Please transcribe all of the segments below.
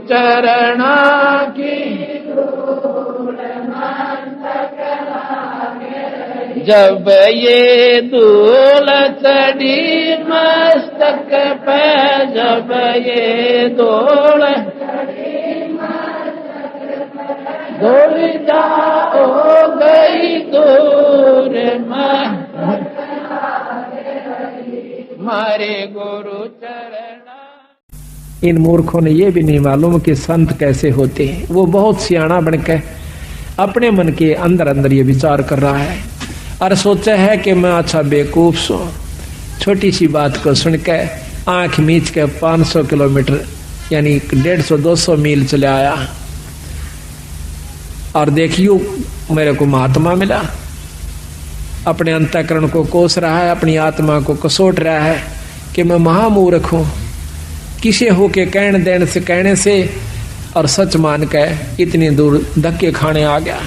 चरणा की जब ये धूल चढ़ी मस्तक पे, जब ये धूल धूल जाओ गई दूर मारे गुरु चरणा। इन मूर्खों ने ये भी नहीं मालूम कि संत कैसे होते हैं। वो बहुत सियाना बनकर अपने मन के अंदर अंदर ये विचार कर रहा है और सोचा है कि मैं अच्छा बेवकूफ सो, छोटी सी बात को सुनकर आंख मीच के 500 किलोमीटर यानी 150-200 मील चले आया और देखियो मेरे को महात्मा मिला। अपने अंतःकरण को कोस रहा है, अपनी आत्मा को कसोट रहा है कि मैं महामूर्ख हूं, किसे हो के कहने से और सच मान के इतनी दूर धक्के खाने आ गया।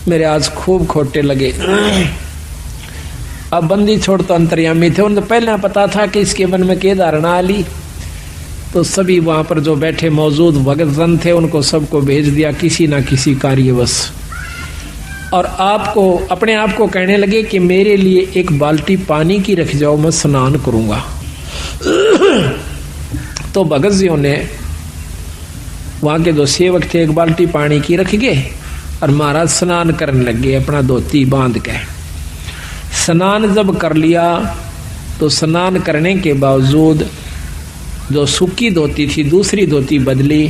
मेरे आज खूब खोटे लगे। अब बंदी छोड़ तो अंतर्यामी थे, उन्हें पहले पता था कि इसके मन में क्या धारणा आ ली, तो सभी वहां पर जो बैठे मौजूद भगत जन थे उनको सबको भेज दिया किसी ना किसी कार्यवश, और आपको अपने आप को कहने लगे कि मेरे लिए एक बाल्टी पानी की रख जाओ, मैं स्नान करूंगा। तो भगत जियों ने वहां के जो सेवक थे एक बाल्टी पानी की रख गए और महाराज स्नान करने लग गए अपना धोती बांध के। स्नान जब कर लिया तो स्नान करने के बावजूद जो सूखी धोती थी दूसरी धोती बदली,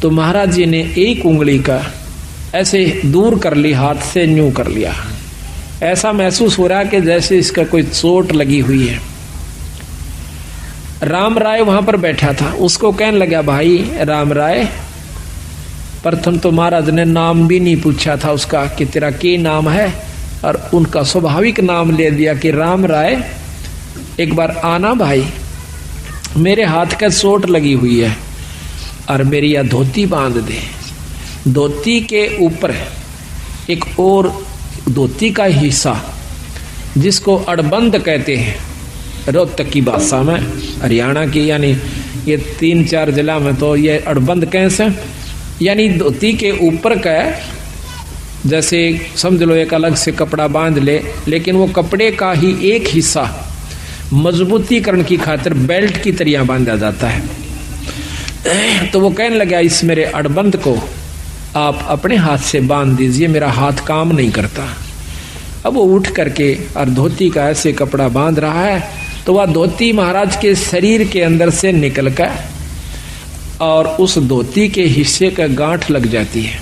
तो महाराज जी ने एक उंगली का ऐसे दूर कर ली, हाथ से न्यू कर लिया। ऐसा महसूस हो रहा कि जैसे इसका कोई चोट लगी हुई है। राम राय वहां पर बैठा था, उसको कहने लगा भाई राम राय, प्रथम तो महाराज ने नाम भी नहीं पूछा था उसका कि तेरा क्या नाम है, और उनका स्वाभाविक नाम ले दिया कि राम राय एक बार आना भाई, मेरे हाथ का चोट लगी हुई है और मेरी यह धोती बांध दे। धोती के ऊपर एक और धोती का हिस्सा जिसको अड़बंद कहते हैं रोहतक की भाषा में, हरियाणा की, यानी ये 3-4 जिला में तो ये अड़बंद कैसे, यानी धोती के ऊपर का जैसे समझ लो एक अलग से कपड़ा बांध ले, लेकिन वो कपड़े का ही एक हिस्सा मजबूतीकरण की खातिर बेल्ट की तरह बांधा जाता है। तो वो कहने लगा इस मेरे अड़बंद को आप अपने हाथ से बांध दीजिए, मेरा हाथ काम नहीं करता। अब वो उठ करके और धोती का ऐसे कपड़ा बांध रहा है, तो वह धोती महाराज के शरीर के अंदर से निकल कर और उस धोती के हिस्से का गांठ लग जाती है।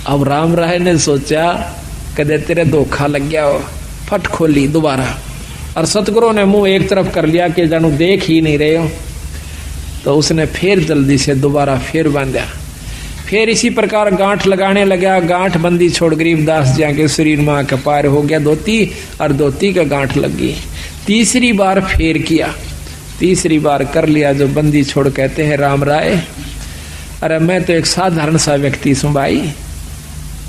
अब राम राय ने सोचा कदे तेरे धोखा लग गया हो, फट खोली दोबारा, और सतगुरु ने मुंह एक तरफ कर लिया कि जानू देख ही नहीं रहे हो। तो उसने फिर जल्दी से दोबारा फिर बांधा, फिर इसी प्रकार गांठ लगाने लगा। गांठ बंदी छोड़ गरीबदास जी के शरीर में आकर पार हो गया धोती, और धोती का गांठ लग गई। तीसरी बार फिर किया, तीसरी बार कर लिया जो बंदी छोड़ कहते हैं राम राय, अरे मैं तो एक साधारण सा व्यक्ति हूं भाई,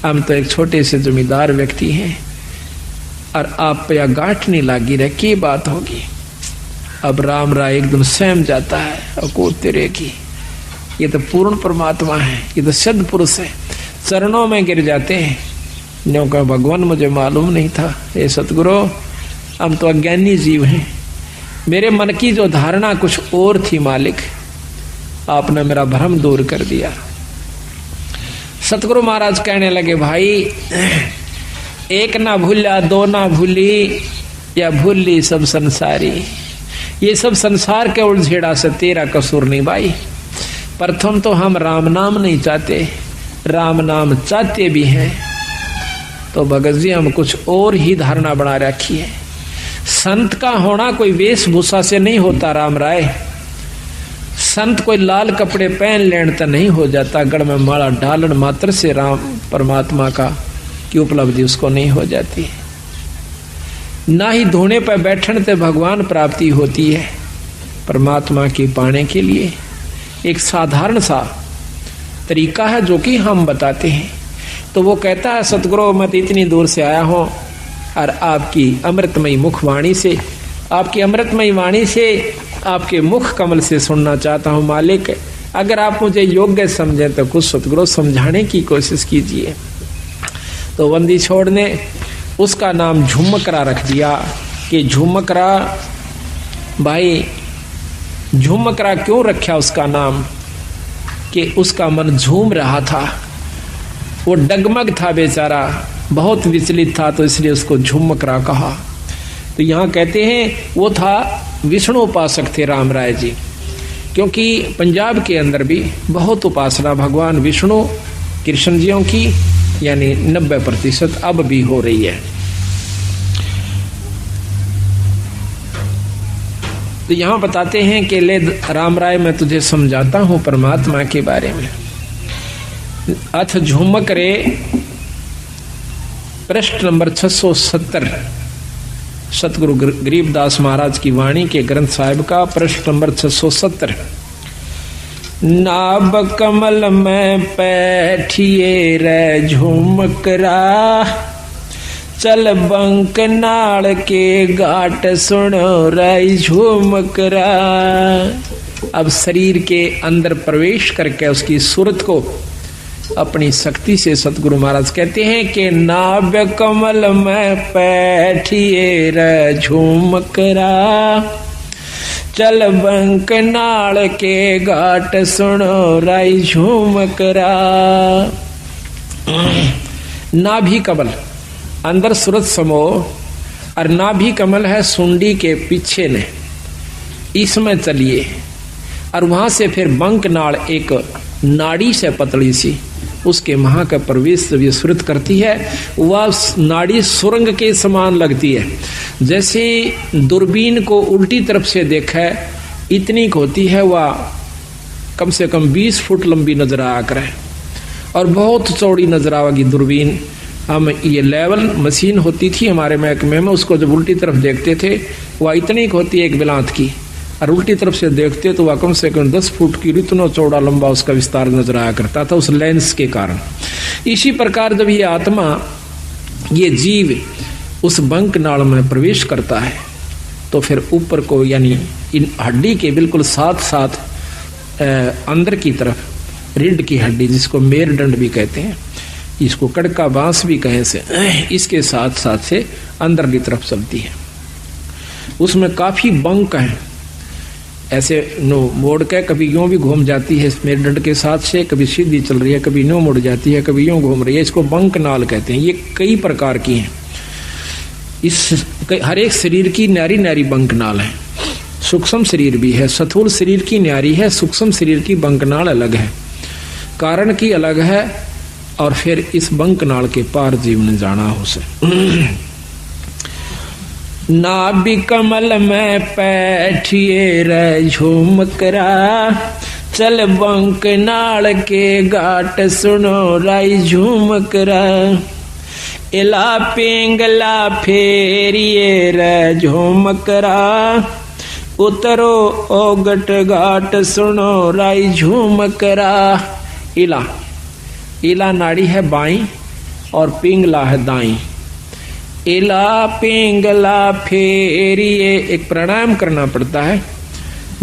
हम तो एक छोटे से जमींदार व्यक्ति हैं और आप पे गांठ नहीं लागी रहे, की बात होगी। अब राम राय एकदम सहम जाता है, और को तेरे की, ये तो पूर्ण परमात्मा है, ये तो सिद्ध पुरुष है, चरणों में गिर जाते हैं। न्यों का भगवान मुझे मालूम नहीं था, ये सतगुरु हम तो अज्ञानी जीव हैं, मेरे मन की जो धारणा कुछ और थी मालिक, आपने मेरा भ्रम दूर कर दिया। सतगुरु महाराज कहने लगे भाई एक ना भूला दो ना भूली, या भूली सब संसारी। ये सब संसार के उलझेड़ा से तेरा कसूर नहीं भाई। प्रथम तो हम राम नाम नहीं चाहते, राम नाम चाहते भी हैं तो भगत जी हम कुछ और ही धारणा बना रखी है। संत का होना कोई वेशभूषा से नहीं होता राम राय, संत कोई लाल कपड़े पहन लेने तो नहीं हो जाता, गढ़ में माला डालन मात्र से राम परमात्मा का की उपलब्धि उसको नहीं हो जाती, ना ही धोने पर बैठने से भगवान प्राप्ति होती है। परमात्मा की पाने के लिए एक साधारण सा तरीका है जो कि हम बताते हैं। तो वो कहता है सतगुरु मैं तो इतनी दूर से आया हूं और आपकी अमृतमयी मुखवाणी से, आपकी अमृतमयी वाणी से आपके मुख कमल से सुनना चाहता हूँ मालिक। अगर आप मुझे योग्य समझे तो कुछ सतगुरु समझाने की कोशिश कीजिए। तो बंदी छोड़ ने उसका नाम झुमकरा रख दिया कि झुमकरा। भाई झुमकरा क्यों रखा उसका नाम कि उसका मन झूम रहा था, वो डगमग था बेचारा, बहुत विचलित था, तो इसलिए उसको झुमकरा कहा। तो यहाँ कहते हैं वो था विष्णु उपासक थे राम राय जी, क्योंकि पंजाब के अंदर भी बहुत उपासना भगवान विष्णु कृष्ण जियों की, यानी 90% अब भी हो रही है। तो यहाँ बताते हैं कि ले राम राय मैं तुझे समझाता हूँ परमात्मा के बारे में। अथ झुमक रे पृष्ठ नंबर 670 सतगुरु गरीबदास महाराज की वाणी के ग्रंथ साहिब का पृष्ठ नंबर 670। नाभ कमल में बैठिए रे झुमकरा, चल बंक नाल के घाट सुनो रे झुमकरा। अब शरीर के अंदर प्रवेश करके उसकी सूरत को अपनी शक्ति से सतगुरु महाराज कहते हैं कि नाभ कमल में बैठिए रे झुमकरा, चल बंक नाल के घाट सुनो रे झुमकरा। नाभि कमल अंदर सूरत समोह और नाभि कमल है सुंडी के पीछे ने, इसमें चलिए। और वहां से फिर बंक नाड़ एक नाड़ी से पतली सी, उसके महा का प्रवेश जब ये सुरत करती है, वह नाड़ी सुरंग के समान लगती है। जैसे दूरबीन को उल्टी तरफ से देखा है इतनी होती है, वह कम से कम 20 फुट लंबी नजर आया करे और बहुत चौड़ी नजर आवेगी दूरबीन। हम ये लेवल मशीन होती थी हमारे महकमे में, उसको जब उल्टी तरफ देखते थे वह इतनी होती है एक बिलांत की, और उल्टी तरफ से देखते तो वह कम से कम 10 फुट की इतना चौड़ा लंबा उसका विस्तार नजर आया करता था उस लेंस के कारण। इसी प्रकार जब ये आत्मा, ये जीव उस बंक नाड़ में प्रवेश करता है तो फिर ऊपर को, यानी इन हड्डी के बिल्कुल साथ साथ अंदर की तरफ रीढ़ की हड्डी, जिसको मेरुदंड भी कहते हैं, इसको कड़का बांस भी कहें से, इसके साथ साथ से अंदर की तरफ चलती है। उसमें काफी बंक हैं, ऐसे नो मोड़ के कभी यूं भी घूम जाती है मेरुदंड के साथ से, कभी सीधी चल रही है, कभी यूं मुड़ जाती है, कभी यूं घूम रही है। इसको बंक नाल कहते हैं। ये कई प्रकार की हैं। इस हर एक शरीर की न्यारी न्यारी बंक नाल है। सूक्ष्म शरीर भी है, स्थूल शरीर की न्यारी है, सूक्ष्म शरीर की बंक नाल अलग है, कारण की अलग है। और फिर इस बंक नाल के पार जीवन जाना हो से। नाभि कमल में बैठिए रे झुमकरा, चल बंक नाल के घाट सुनो रे झुमकरा। इला पिंगला फेरिए रे झुमकरा, उतरो ओगट घाट सुनो रे झुमकरा। इला नाड़ी है बाई और पिंगला है दाई। इला पिंगला फेरिए, एक प्राणायाम करना पड़ता है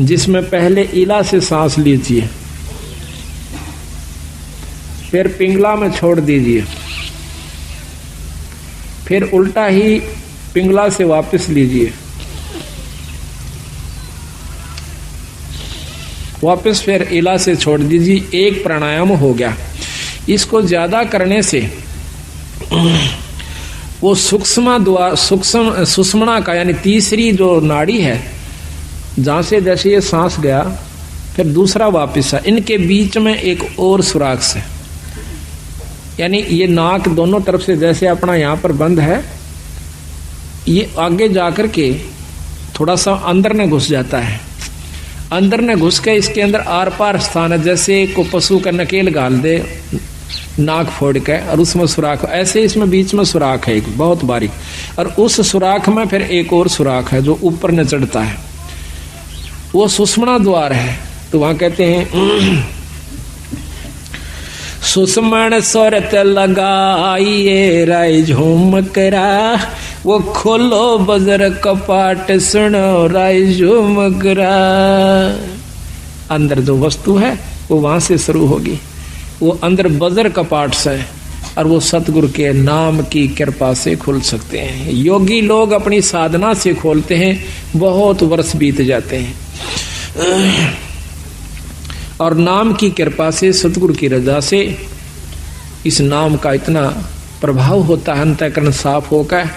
जिसमें पहले इला से सांस लीजिए, फिर पिंगला में छोड़ दीजिए, फिर उल्टा ही पिंगला से वापस लीजिए, वापस फिर इला से छोड़ दीजिए। एक प्राणायाम हो गया। इसको ज्यादा करने से वो सुषुम्ना का, यानी तीसरी जो नाड़ी है, जहां से जैसे ये सांस गया फिर दूसरा वापस है, इनके बीच में एक और सुराख से, यानी ये नाक दोनों तरफ से जैसे अपना यहाँ पर बंद है, ये आगे जाकर के थोड़ा सा अंदर न घुस जाता है। अंदर न घुस के इसके अंदर आर पार स्थान है, जैसे को पशु का नकेल गाल दे नाक फोड़ के, और उसमें सुराख, ऐसे इसमें बीच में सुराख है एक बहुत बारीक, और उस सुराख में फिर एक और सुराख है जो ऊपर न चढ़ता है, वो सुषुम्ना द्वार है। तो वहां कहते हैं सुषुम्न सुरत लगाइए रे झुमकरा, वो खोलो बजर कपाट सुनो राय झुमकरा। अंदर जो वस्तु है वो वहां से शुरू होगी, वो अंदर बजर कपाट से, और वो सतगुरु के नाम की कृपा से खुल सकते हैं। योगी लोग अपनी साधना से खोलते हैं, बहुत वर्ष बीत जाते हैं, और नाम की कृपा से सतगुरु की रजा से इस नाम का इतना प्रभाव होता है, अंतःकरण साफ होकर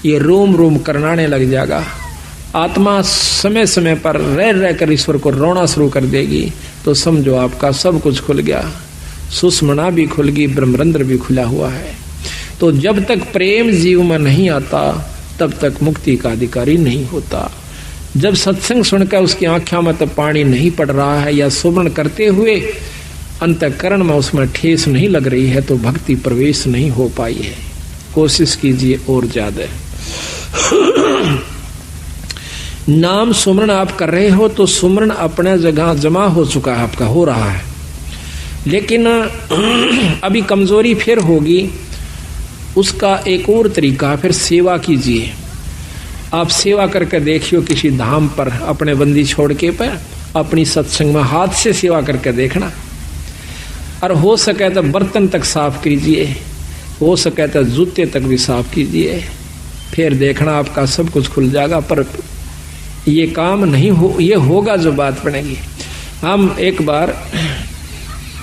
ये रोम रोम करनाने लग जाएगा। आत्मा समय समय पर रह रहकर ईश्वर को रोना शुरू कर देगी, तो समझो आपका सब कुछ खुल गया, सुषमना भी खुल गई, ब्रह्मरंध्र भी खुला हुआ है। तो जब तक प्रेम जीव में नहीं आता तब तक मुक्ति का अधिकारी नहीं होता। जब सत्संग सुनकर उसकी आंखों में तब पानी नहीं पड़ रहा है, या सुमरण करते हुए अंतःकरण में उसमें ठेस नहीं लग रही है, तो भक्ति प्रवेश नहीं हो पाई है। कोशिश कीजिए और ज्यादा। नाम सुमरण आप कर रहे हो तो सुमरण अपने जगह जमा हो चुका है, आपका हो रहा है, लेकिन अभी कमजोरी फिर होगी। उसका एक और तरीका, फिर सेवा कीजिए। आप सेवा करके देखियो किसी धाम पर अपने बंदी छोड़ के पर अपनी सत्संग में हाथ से सेवा करके देखना, और हो सके तो बर्तन तक साफ कीजिए, हो सके तो जूते तक भी साफ कीजिए, फिर देखना आपका सब कुछ खुल जाएगा। पर ये काम नहीं हो, ये होगा जो बात बनेगी। हम एक बार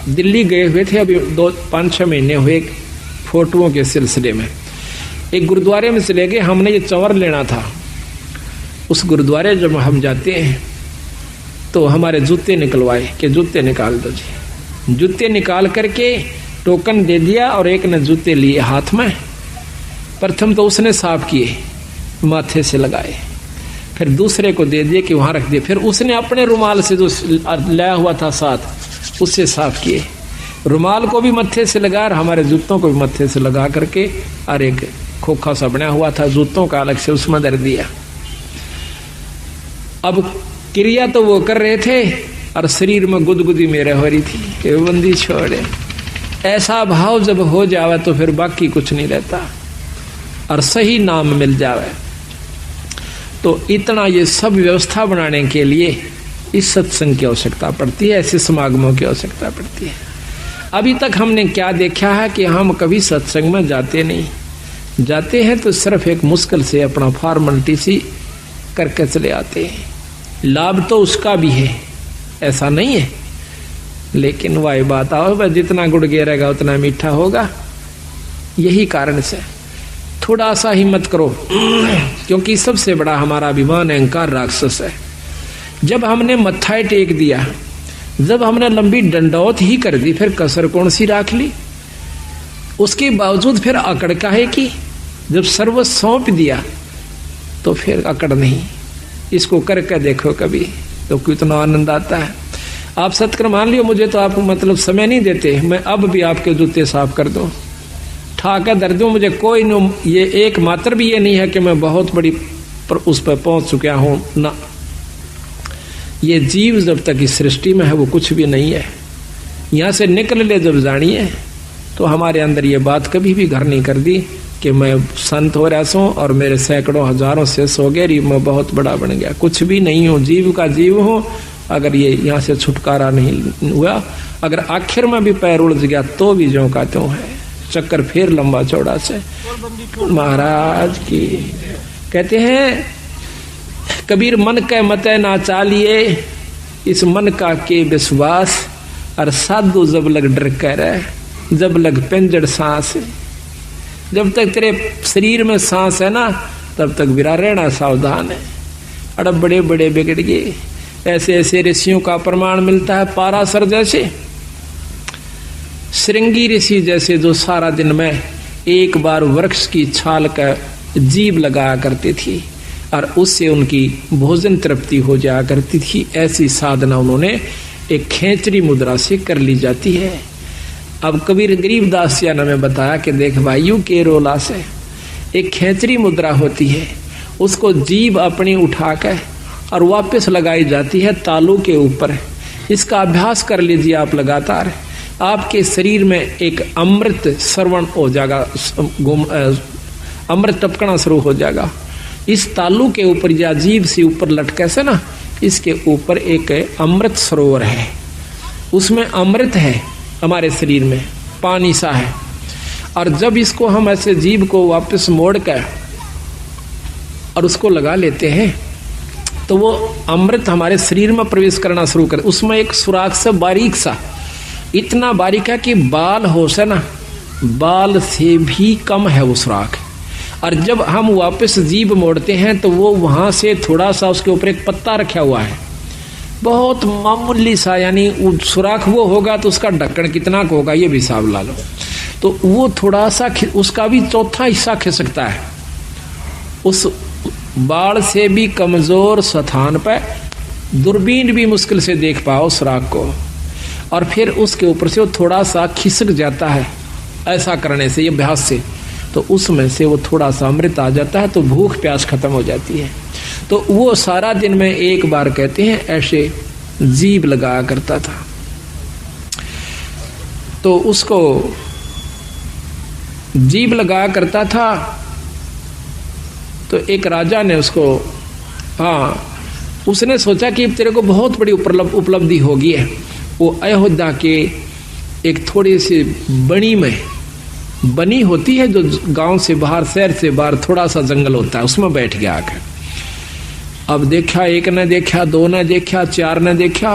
दिल्ली गए हुए थे, अभी 5-6 महीने हुए, फोटोओं के सिलसिले में एक गुरुद्वारे में चले गए। हमने ये चंवर लेना था। उस गुरुद्वारे जब हम जाते हैं तो हमारे जूते निकलवाए कि जूते निकाल दो जी। जूते निकाल करके टोकन दे दिया, और एक ने जूते लिए हाथ में। प्रथम तो उसने साफ किए, माथे से लगाए, फिर दूसरे को दे दिए कि वहां रख दिए, फिर उसने अपने रुमाल से जो लाया हुआ था साथ उससे साफ किए। रुमाल को भी मत्थे से लगा और हमारे जूतों को भी मत्थे से लगा करके, और एक खोखा सा बना हुआ था जूतों का अलग से उसमें धर दिया। अब क्रिया तो वो कर रहे थे और शरीर में गुदगुदी मेरे हो रही थी कि बंदी छोड़े। ऐसा भाव जब हो जावे तो फिर बाकी कुछ नहीं रहता, और सही नाम मिल जावे। तो इतना ये सब व्यवस्था बनाने के लिए इस सत्संग की आवश्यकता पड़ती है, ऐसे समागमों की आवश्यकता पड़ती है। अभी तक हमने क्या देखा है कि हम कभी सत्संग में जाते नहीं, जाते हैं तो सिर्फ एक मुश्किल से अपना फॉर्मेलिटी सी करके चले आते हैं। लाभ तो उसका भी है, ऐसा नहीं है, लेकिन वही बात आओ, जितना गुड़ गिरेगा उतना मीठा होगा। यही कारण से थोड़ा सा हिम्मत करो, क्योंकि सबसे बड़ा हमारा अभिमान अहंकार राक्षस है। जब हमने मत्था टेक दिया, जब हमने लंबी डंडौत ही कर दी, फिर कसर कौन सी राख ली? उसके बावजूद फिर अकड़ काहे की? जब सर्व सौंप दिया तो फिर अकड़ नहीं। इसको करके देखो कभी, तो कितना आनंद आता है। आप सत्कर मान लियो, मुझे तो आप मतलब समय नहीं देते, मैं अब भी आपके जूते साफ कर दूं, ठाकर दर दूं, मुझे कोई न, ये एक मात्र भी ये नहीं है कि मैं बहुत बड़ी पर उस पर पहुंच चुका हूं ना। ये जीव जब तक इस सृष्टि में है वो कुछ भी नहीं है। यहां से निकल ले जब जानिए, तो हमारे अंदर ये बात कभी भी घर नहीं कर दी कि मैं संत हो रहा हूं और मेरे सैकड़ों हजारों से सो गए, मैं बहुत बड़ा बन गया। कुछ भी नहीं हूं, जीव का जीव हूं। अगर ये यहाँ से छुटकारा नहीं हुआ, अगर आखिर में भी पैर उलझ गया तो भी ज्यों का त्यों है, चक्कर फिर लंबा चौड़ा से। महाराज की कहते हैं कबीर, मन के मते ना चालिए, इस मन का के विश्वास, और साधु जब लग डर कर, जब लग पिंजड़ सांस। जब तक तेरे शरीर में सांस है ना, तब तक विरा रहना सावधान है। अड़ब बड़े बड़े बिगड़ गए। ऐसे ऐसे ऋषियों का प्रमाण मिलता है। पाराशर जैसे, श्रृंगी ऋषि जैसे, जो सारा दिन में एक बार वृक्ष की छाल का जीभ लगाया करती थी और उससे उनकी भोजन तृप्ति हो जाया करती थी। ऐसी साधना उन्होंने एक खेचरी मुद्रा से कर ली जाती है। अब कबीर गरीबदास जी ने बताया कि देख भाइयों के रोला से एक खेचरी मुद्रा होती है, उसको जीभ अपनी उठाकर और वापस लगाई जाती है तालू के ऊपर। इसका अभ्यास कर लीजिए आप लगातार, आपके शरीर में एक अमृत श्रवण हो जाएगा, अमृत टपकना शुरू हो जाएगा। इस तालू के ऊपर या जीभ से ऊपर लटके से ना, इसके ऊपर एक अमृत सरोवर है, उसमें अमृत है हमारे शरीर में, पानी सा है। और जब इसको हम ऐसे जीभ को वापस मोड़ कर और उसको लगा लेते हैं तो वो अमृत हमारे शरीर में प्रवेश करना शुरू कर। उसमें एक सुराख सा बारीक सा, इतना बारीक है कि बाल हो से ना, बाल से भी कम है वो सुराख। और जब हम वापस जीभ मोड़ते हैं तो वो वहां से थोड़ा सा, उसके ऊपर एक पत्ता रखा हुआ है, बहुत मामूली सा, यानी सुराख वो होगा तो उसका ढक्कन कितना का होगा ये भी हिसाब ला लो। तो वो थोड़ा सा उसका भी चौथा हिस्सा खिसकता है उस बाढ़ से भी कमजोर स्थान पर, दूरबीन भी मुश्किल से देख पाओ सुराख को। और फिर उसके ऊपर से वो थोड़ा सा खिसक जाता है, ऐसा करने से, ये अभ्यास से, तो उसमें से वो थोड़ा सा अमृत आ जाता है, तो भूख प्यास खत्म हो जाती है। तो वो सारा दिन में एक बार कहते हैं ऐसे जीभ लगाया करता था। तो उसको जीभ लगाया करता था। तो एक राजा ने उसको, उसने सोचा कि तेरे को बहुत बड़ी उपलब्धि होगी है। वो अयोध्या के एक थोड़ी सी बनी होती है जो गांव से बाहर, शहर से बाहर थोड़ा सा जंगल होता है, उसमें बैठ गया आकर। अब देखा, एक ने देखा, दो ने देखा, चार ने देखा,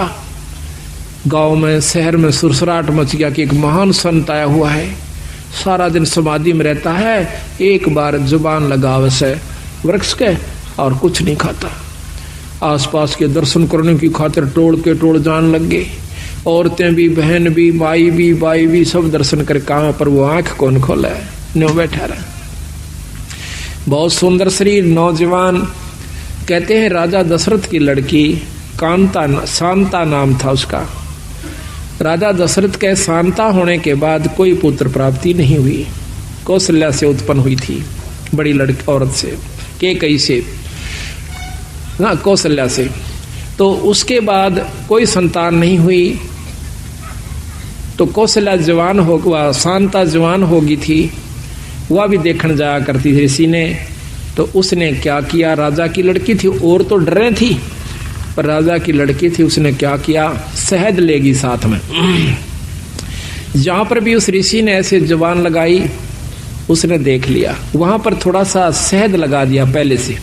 गांव में शहर में सुरसराट मच गया कि एक महान संत आया हुआ है, सारा दिन समाधि में रहता है, एक बार जुबान लगाव से वृक्ष के और कुछ नहीं खाता। आसपास के दर्शन करने की खातिर टोल के टोल जान लग गए, औरतें भी, बहन भी, माई भी, बाई भी, सब दर्शन कर कहाँ पर वो आंख कौन खोला है, न्यों बैठा रहा। बहुत सुंदर शरीर, नौजवान। कहते हैं राजा दशरथ की लड़की शांता नाम था उसका। राजा दशरथ के शांता होने के बाद कोई पुत्र प्राप्ति नहीं हुई। कौशल्या से उत्पन्न हुई थी, बड़ी लड़की औरत से, कैकेयी से, ना कौशल्या से। तो उसके बाद कोई संतान नहीं हुई। तो कौशल्या जवान हो, शांता जवान होगी थी, वह भी देखने जाया करती थी ऋषि ने। तो उसने क्या किया, राजा की लड़की थी, और तो डर रही थी, पर राजा की लड़की थी, उसने क्या किया, शहद लेगी साथ में। जहां पर भी उस ऋषि ने ऐसे जुबान लगाई, उसने देख लिया, वहां पर थोड़ा सा शहद लगा दिया पहले से।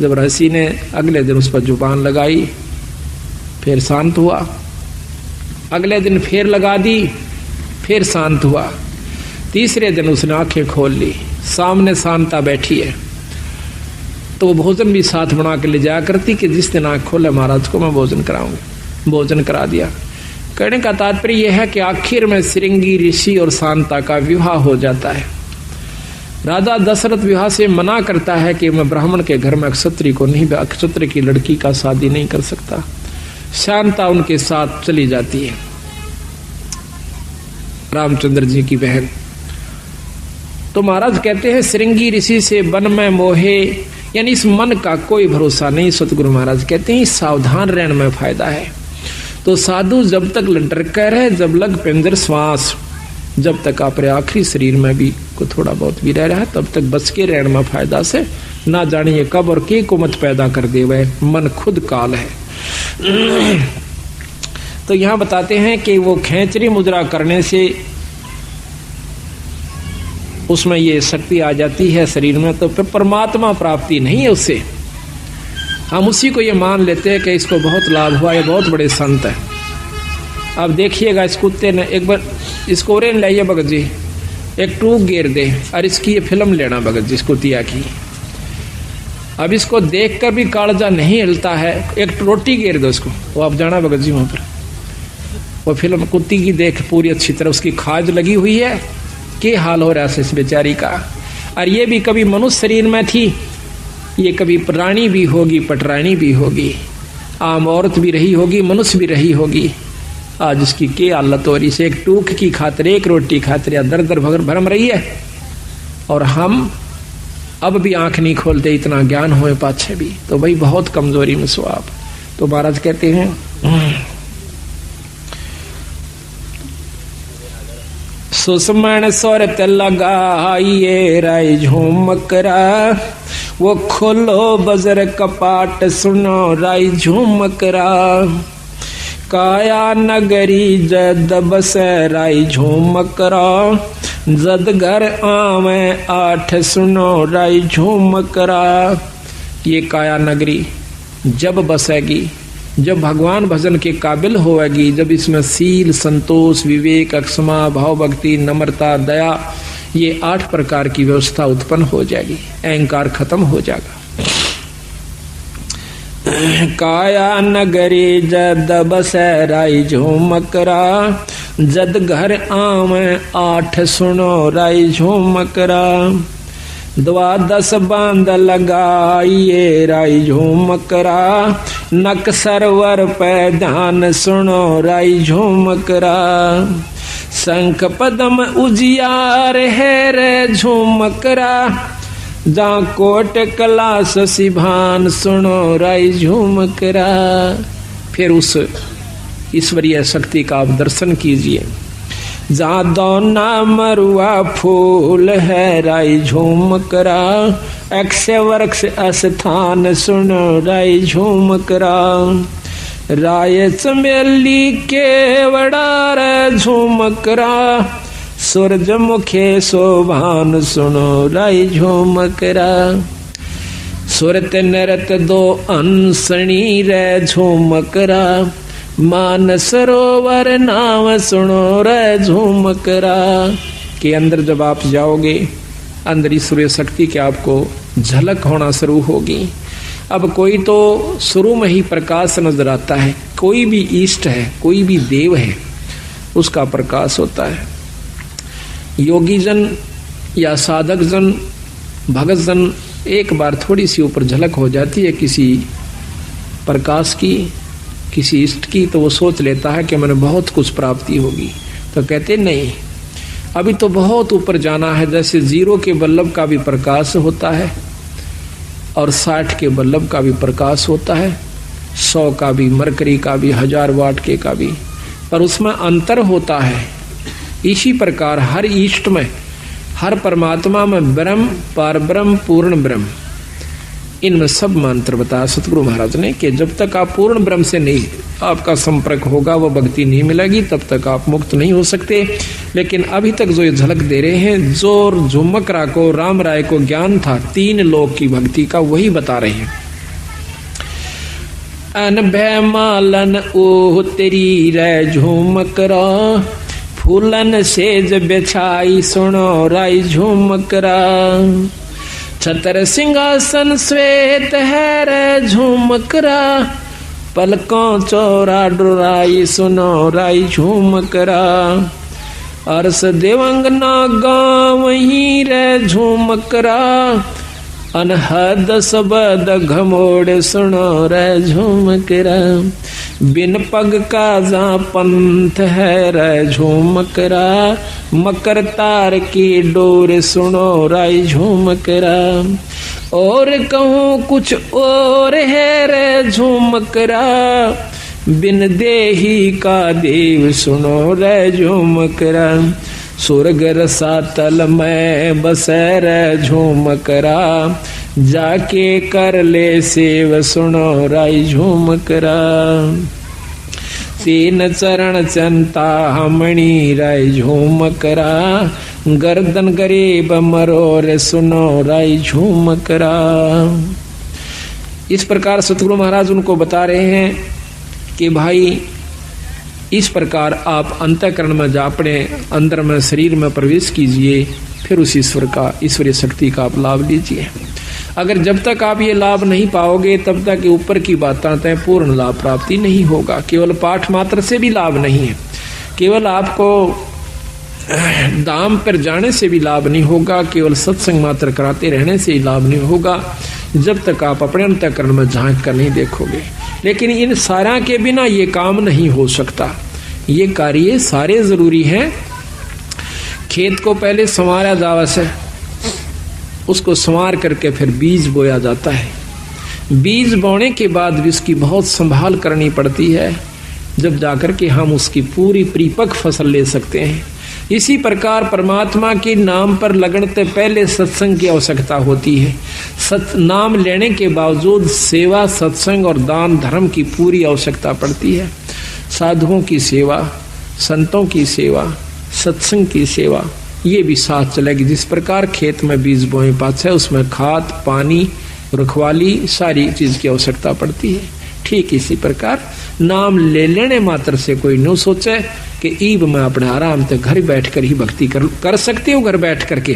जब ऋषि ने अगले दिन उस पर जुबान लगाई, फिर शांत हुआ। अगले दिन फिर लगा दी, फिर शांत हुआ। तीसरे दिन उसने आंखें खोल ली, सामने शांता बैठी है। तो वो भोजन भी साथ बना के ले जाया करती कि जिस दिन आंख खोले महाराज को मैं भोजन कराऊंगी। भोजन करा दिया। कहने का तात्पर्य यह है कि आखिर में श्रृंगी ऋषि और शांता का विवाह हो जाता है। राजा दशरथ विवाह से मना करता है कि मैं ब्राह्मण के घर में क्षत्रिय को नहीं, क्षत्रिय की लड़की का शादी नहीं कर सकता। शांता उनके साथ चली जाती है, रामचंद्र जी की बहन। तो महाराज कहते हैं श्रृंगी ऋषि से वन में मोहे, यानी इस मन का कोई भरोसा नहीं। सतगुरु महाराज कहते हैं सावधान रहने में फायदा है। तो साधु जब तक डरकर रहे, जब लग पिंजर श्वास, जब तक अपने आखिरी शरीर में भी को थोड़ा बहुत भी रह रहा है, तब तक बच के रहने में फायदा से। ना जानिए कब और के को मत पैदा कर दे, वह मन खुद काल है। तो यहां बताते हैं कि वो खेचरी मुद्रा करने से उसमें ये शक्ति आ जाती है शरीर में, तो फिर परमात्मा प्राप्ति नहीं है उससे। हम उसी को ये मान लेते हैं कि इसको बहुत लाभ हुआ, ये बहुत बड़े संत है। अब देखिएगा, इस कुत्ते ने एक बार इसको रेन लाइए भगत जी, एक टूक गेर दे, और इसकी ये फिल्म लेना भगत जी, इस कुतिया की। अब इसको देख कर भी कालजा नहीं हिलता है, एक रोटी गेर दो इसको, वो आप जाना भगत जी वहां पर। वो फिल्म कुत्ती की देख पूरी अच्छी तरह, उसकी खाज लगी हुई है, के हाल हो रहा है इस बेचारी का। और ये भी कभी मनुष्य शरीर में थी, ये कभी प्राणी भी होगी, पटरानी भी होगी, आम औरत भी रही होगी, मनुष्य भी रही होगी। आज इसकी के हालत हो रही से, एक टूक की खातिर, एक रोटी खातिर या दर दर भरम रही है। और हम अब भी आंख नहीं खोलते, इतना ज्ञान होए पाछे भी, तो भाई बहुत कमजोरी में सो आप। तो महाराज कहते हैं सुषमण स्वरत लगाइए राय झूमकरा, वो खोलो बजर कपाट सुनो राय झूमकरा। काया नगरी जद बस राय झूमकरा, जद घर आवे आठ सुनो राय झूमकरा। ये काया नगरी जब बसेगी, जब भगवान भजन के काबिल होगी, जब इसमें सील, संतोष, विवेक, अक्षमा, भाव, भक्ति, नम्रता, दया, ये 8 प्रकार की व्यवस्था उत्पन्न हो जाएगी, अहंकार खत्म हो जाएगा। काया नगरी जद बसै राय झूमकरा, जद घर आवे 8 सुनो राय झूमकरा। 12 बांध लगाइए राय झूमकरा, नक सरवर पे ध्यान सुनो राय झूमकरा। शंख पदम उजियार है रे झूमकरा, जा कोट कलास सिभान सुनो राय झूमकरा। फिर उस ईश्वरीय शक्ति का आप दर्शन कीजिए। जा दोना मरुआ फूल है राय झूमकरा, अक्षय वृक्ष स्थान सुनो राय झूमकरा। राय चमेली केवड़ा रे झूमकरा, सूरजमुखे शोभान सुनो राय झूमकरा। सुरत नरत दो अंसणी रे झूमकरा, मान सरोवर नाम सुनो रे झूमकरा। के अंदर जब आप जाओगे, अंदर ईश्वरीय शक्ति के आपको झलक होना शुरू होगी। अब कोई तो शुरू में ही प्रकाश नजर आता है, कोई भी इष्ट है, कोई भी देव है, उसका प्रकाश होता है। योगी जन या साधक जन, भगत जन, एक बार थोड़ी सी ऊपर झलक हो जाती है किसी प्रकाश की, किसी इष्ट की, तो वो सोच लेता है कि मैंने बहुत कुछ प्राप्ति होगी। तो कहते नहीं, अभी तो बहुत ऊपर जाना है। जैसे 0 के बल्लभ का भी प्रकाश होता है और 60 के बल्लभ का भी प्रकाश होता है, 100 का भी, मरकरी का भी, 1000 वाट के का भी, पर उसमें अंतर होता है। इसी प्रकार हर इष्ट में, हर परमात्मा में ब्रह्म, पार ब्रह्म, पूर्ण ब्रह्म, इनमें सब मंत्र बताया सतगुरु महाराज ने कि जब तक आप पूर्ण ब्रह्म से नहीं आपका संपर्क होगा, वो भक्ति नहीं मिलेगी, तब तक आप मुक्त नहीं हो सकते। लेकिन अभी तक जो ये झलक दे रहे हैं, जो झुमकरा को, राम राय को ज्ञान था 3 लोक की भक्ति का, वही बता रहे हैं। अनभय मालन ओ तेरी रे झुमकरा, फूलन सेज बिछाई सुनो राय झुमकरा। छतर सिंहासन श्वेत है रे झूमकरा, पलकों चौरा डुराई सुनो राय झूमकरा। अरस देवंगना गाँव ही रे झूमकरा, अनहद सबद घमोड़ सुनो रे झूमकरा। बिन पग का जा पंथ है रे झूमकरा, मकर तार की डोर सुनो राय झूमकरा। और कहूँ कुछ और है रे झूमकरा, बिन देही का देव सुनो रे झूमकरा। स्वर्ग रसातल में बसे रे झूमकरा, जाके कर ले सेव सुनो राय झूमकरा। 3 चरण चंता हमणी राय झूमकरा, गर्दन गरीब मरोर सुनो राय झूमकरा। इस प्रकार सतगुरु महाराज उनको बता रहे हैं कि भाई इस प्रकार आप अंतःकरण में जा, अपने अंदर में, शरीर में प्रवेश कीजिए, फिर उस ईश्वर का, ईश्वरीय शक्ति का आप लाभ लीजिए। अगर जब तक आप ये लाभ नहीं पाओगे, तब तक ऊपर की बातें तय पूर्ण लाभ प्राप्ति नहीं होगा। केवल पाठ मात्र से भी लाभ नहीं है, केवल आपको धाम पर जाने से भी लाभ नहीं होगा, केवल सत्संग मात्र कराते रहने से ही लाभ नहीं होगा, जब तक आप अपने अंतःकरण में झांक कर नहीं देखोगे। लेकिन इन सारा के बिना ये काम नहीं हो सकता। ये कार्य सारे जरूरी हैं। खेत को पहले संवारा जावा से, उसको संवार करके फिर बीज बोया जाता है। बीज बोने के बाद भी उसकी बहुत संभाल करनी पड़ती है, जब जाकर के हम उसकी पूरी परिपक्व फसल ले सकते हैं। इसी प्रकार परमात्मा के नाम पर लगने से पहले सत्संग की आवश्यकता होती है। नाम लेने के बावजूद सेवा, सत्संग और दान धर्म की पूरी आवश्यकता पड़ती है। साधुओं की सेवा, संतों की सेवा, सत्संग की सेवा, ये भी साथ चलेगी। जिस प्रकार खेत में बीज बोए पाछे उसमें खाद, पानी, रखवाली, सारी चीज की आवश्यकता पड़ती है। ठीक इसी प्रकार नाम ले लेने मात्र से कोई न सोचे कि ईब मैं अपने आराम से घर बैठ कर ही भक्ति कर सकती हूँ घर बैठ करके।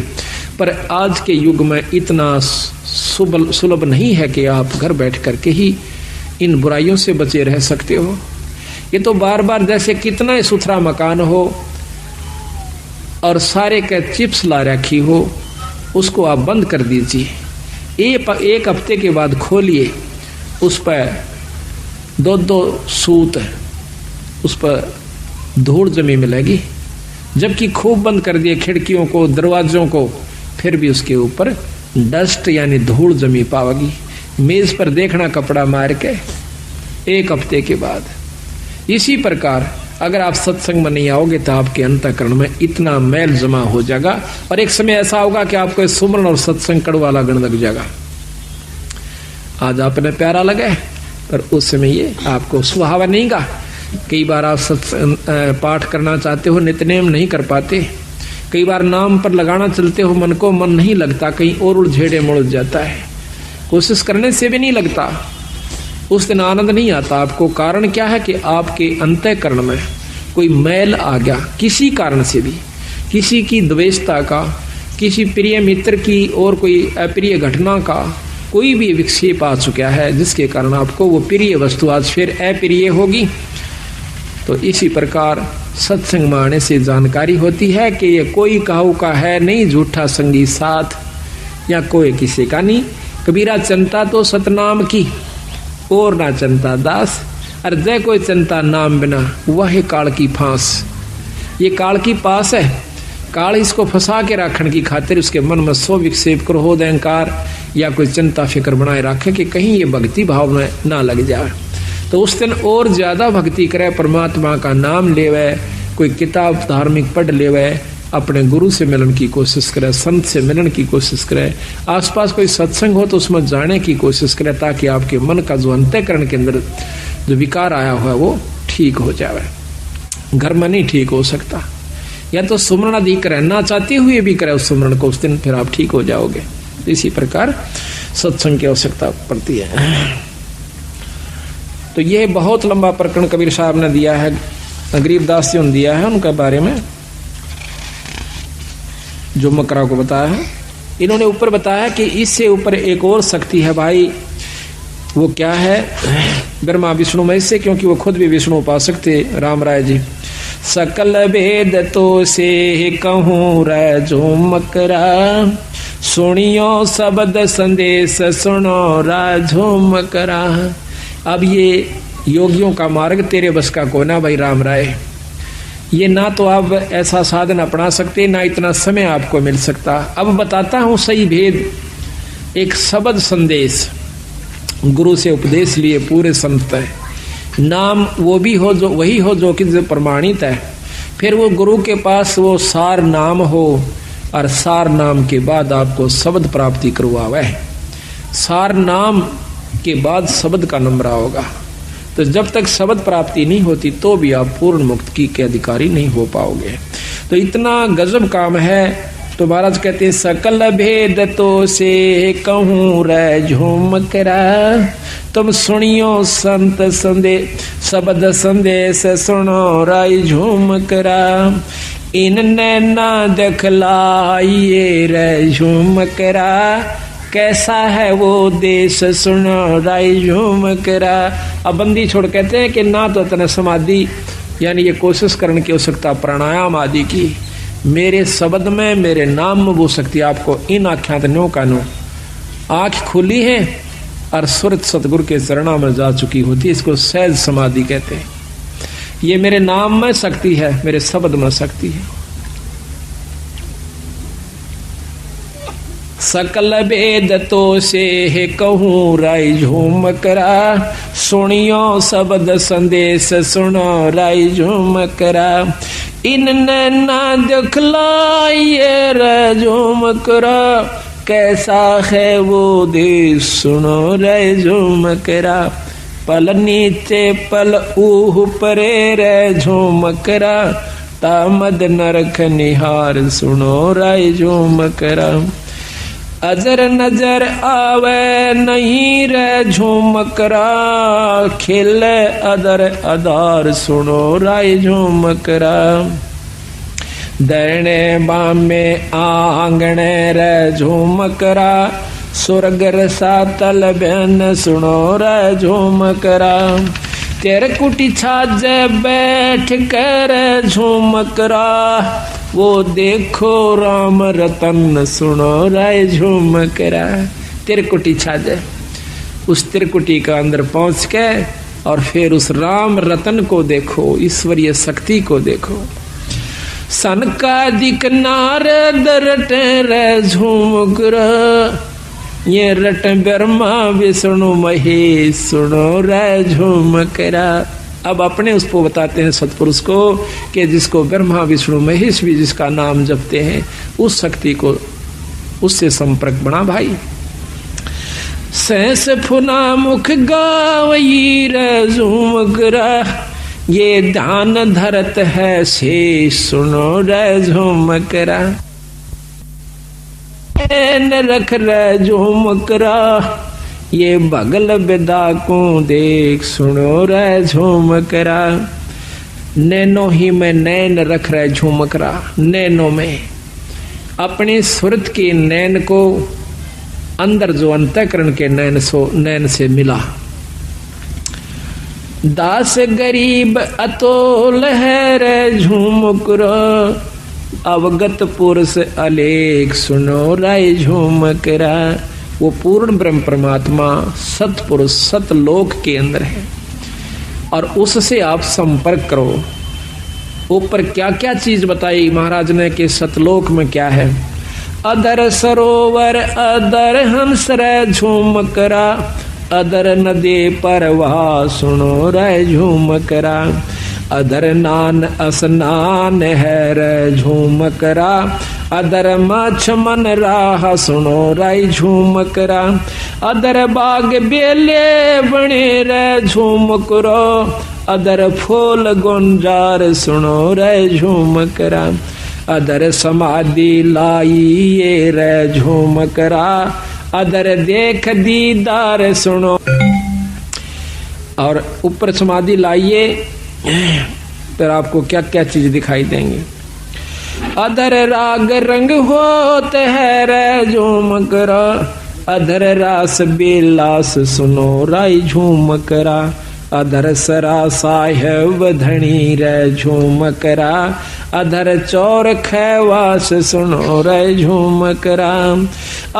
पर आज के युग में इतना सुलभ नहीं है कि आप घर बैठ करके ही इन बुराइयों से बचे रह सकते हो। ये तो बार बार जैसे कितना ही सुथरा मकान हो और सारे के चिप्स ला रखी हो, उसको आप बंद कर दीजिए, एक हफ्ते के बाद खोलिए, उस पर दो सूत उस पर धूल जमी मिलेगी। जबकि खूब बंद कर दिए खिड़कियों को, दरवाजों को, फिर भी उसके ऊपर डस्ट यानी धूल जमी पाओगी। मेज पर देखना कपड़ा मार के एक हफ्ते के बाद। इसी प्रकार अगर आप सत्संग में नहीं आओगे तो आपके अंतःकरण में इतना मैल जमा हो जाएगा और एक समय ऐसा होगा कि आपको सुमरण और सत्संग कड़वा लगने लग जाएगा। आज आपने प्यारा लगे पर उस समय ये आपको सुहावा नहीं गा। कई बार आप पाठ करना चाहते हो, नित्यनेम नहीं कर पाते। कई बार नाम पर लगाना चलते हो, मन को मन नहीं लगता, कहीं और उलझेड़े मुड़ जाता है। कोशिश करने से भी नहीं लगता, उस दिन आनंद नहीं आता आपको। कारण क्या है कि आपके अंतःकरण में कोई मैल आ गया, किसी कारण से भी, किसी की द्वेषता का, किसी प्रिय मित्र की और कोई अप्रिय घटना का कोई भी विक्षेप आ चुका है, जिसके कारण आपको वो प्रिय वस्तु आज फिर अप्रिय होगी। तो इसी प्रकार सत्संग में आने से जानकारी होती है कि ये कोई काहू का है नहीं, झूठा संगी साथ या कोई किसी का नहीं। कबीरा चिंता तो सतनाम की और ना चिंता दास, और जय कोई चिंता नाम बिना वह काल की फांस। ये काल की पास है, काल इसको फंसा के रखने की खातिर उसके मन में सो विक्षेप, क्रोध, अहंकार या कोई चिंता फिक्र बनाए रखे कि कहीं ये भक्ति भाव में ना लग जाए। तो उस दिन और ज्यादा भक्ति करे, परमात्मा का नाम लेवे, कोई किताब धार्मिक पढ़ लेवे, अपने गुरु से मिलन की कोशिश करे, संत से मिलन की कोशिश करे, आसपास कोई सत्संग हो तो उसमें जाने की कोशिश करे, ताकि आपके मन का जो अंतःकरण के अंदर जो विकार आया हुआ है वो ठीक हो जाए। घर में नहीं ठीक हो सकता, या तो सुमरण अधिक रहना चाहते हुए भी करे उस सुमरण को, उस दिन फिर आप ठीक हो जाओगे। इसी प्रकार सत्संग की आवश्यकता पड़ती है। तो यह बहुत लंबा प्रकरण कबीर साहब ने दिया है, गरीबदास जी ने दिया है, उनके बारे में जो मकरा को बताया है। इन्होंने ऊपर बताया कि इससे ऊपर एक और शक्ति है भाई, वो क्या है? ब्रह्मा विष्णु महेश से, क्योंकि वो खुद भी विष्णु उपासक थे राम राय जी। सकल भेद तो से कहूँ रे जो मकरा, सुनियो शब्द संदेश सुनो राजो मकरा। अब ये योगियों का मार्ग तेरे बस का कोना भाई राम राय, ये ना तो आप ऐसा साधन अपना सकते, ना इतना समय आपको मिल सकता। अब बताता हूँ सही भेद। एक शब्द संदेश, गुरु से उपदेश लिए पूरे संत है, नाम वो भी हो जो वही हो जो कि प्रमाणित है। फिर वो गुरु के पास वो सार नाम हो, और सार नाम के बाद आपको शब्द प्राप्ति करवावे। सार नाम के बाद शब्द का नंबरा होगा। तो जब तक शब्द प्राप्ति नहीं होती तो भी आप पूर्ण मुक्ति के अधिकारी नहीं हो पाओगे। तो इतना गजब काम है। तो महाराज कहते हैं सकल भेद तो से कहूँ रे झूमकरा, तुम सुनियो संत संदेश शब्द संदेश सुनो राय झूमकरा। इन नैना दिखलाइए रे झूमकरा, कैसा है वो देश सुनो राय झूमकरा। अब बंदी छोड़ कहते हैं कि ना तो इतना समाधि यानी ये कोशिश करने की आवश्यकता प्राणायाम आदि की, मेरे शब्द में मेरे नाम में वो शक्ति आपको इन आख्यातनों का नो आंख खुली है और सुरत सतगुरु के चरणों में जा चुकी होती है। इसको सहज समाधि कहते हैं। ये मेरे नाम में शक्ति है, मेरे शब्द में शक्ति है। सकल वेद तो से कहूँ राय झूमकरा, सुनियो शब्द संदेश सुनो राय झूमकरा। इनने ना दिखलाइए रे झुमकरा, कैसा है वो देश सुनो रे झुमकरा। पल नीचे पल ऊह परे रे झुमकरा, तामद नरक निहार सुनो रे झुमकरा। अजर नजर आवे नहीं रे झुमकरा, खिले अदर अदार सुनो रे झुमकरा। दरने बामे आंगणे रे झुमकरा, स्वर्ग रसा तल बहन सुनो रे झुमकरा। तेरे कुटी छाजे बैठ कर झुमकरा, वो देखो राम रतन सुनो रे झुमकरा। तिरकुटी छाजे, उस तिरकुटी का अंदर पहुंच के और फिर उस राम रतन को देखो, ईश्वरीय शक्ति को देखो। सन का दिकनार दरट रे झुमकरा, ये रट ब्रह्मा विष्णु महेश सुनो रे झुमकरा। अब अपने उसको बताते हैं सतपुरुष को कि जिसको ब्रह्मा विष्णु महेश भी जिसका नाम जपते हैं, उस शक्ति को उससे संपर्क बना भाई। सहस फुना मुख गावई रे झुमकरा, ये ध्यान धरत है शेष सुनो रे झुमकरा। न रख रे झुमकरा, ये बगल बिदा को देख सुनो रे झुमकरा। नैनो ही में नैन रख रहे झुमकरा, नैनो में अपने सुरत के नैन को अंदर जो अंतःकरण के नैन से मिला। दास गरीब अतोल है रे झुमकरा, अवगत पुरुष अलेख सुनो रे झुमकरा। वो पूर्ण ब्रह्म परमात्मा सतपुरुष सतलोक के अंदर है और उससे आप संपर्क करो। ऊपर क्या क्या चीज बताई महाराज ने कि सतलोक में क्या है। अदर सरोवर अदर हंस रे झुमकरा, अदर नदी परवाह सुनो रे झुमकरा। अदर नान स्नान है रे झुमकरा, अदर मछ मन राह सुनो रे झुमकरा। अदर बाग बेले बने रे झुमकरा, अदर फूल गुंजार सुनो रे झुमकरा। अदर समाधि लाइए रे झुमकरा, अदर देख दीदार सुनो। और ऊपर समाधि लाइए फिर आपको क्या क्या चीज दिखाई देंगी। अदर राग रंग होते है रे झुमकरा, अदर रास बेलास सुनो रे झुमकरा। अदर सरा साहेब धनी रे झुमकरा, अदर चौर खैवास सुनो रे झुमकरा।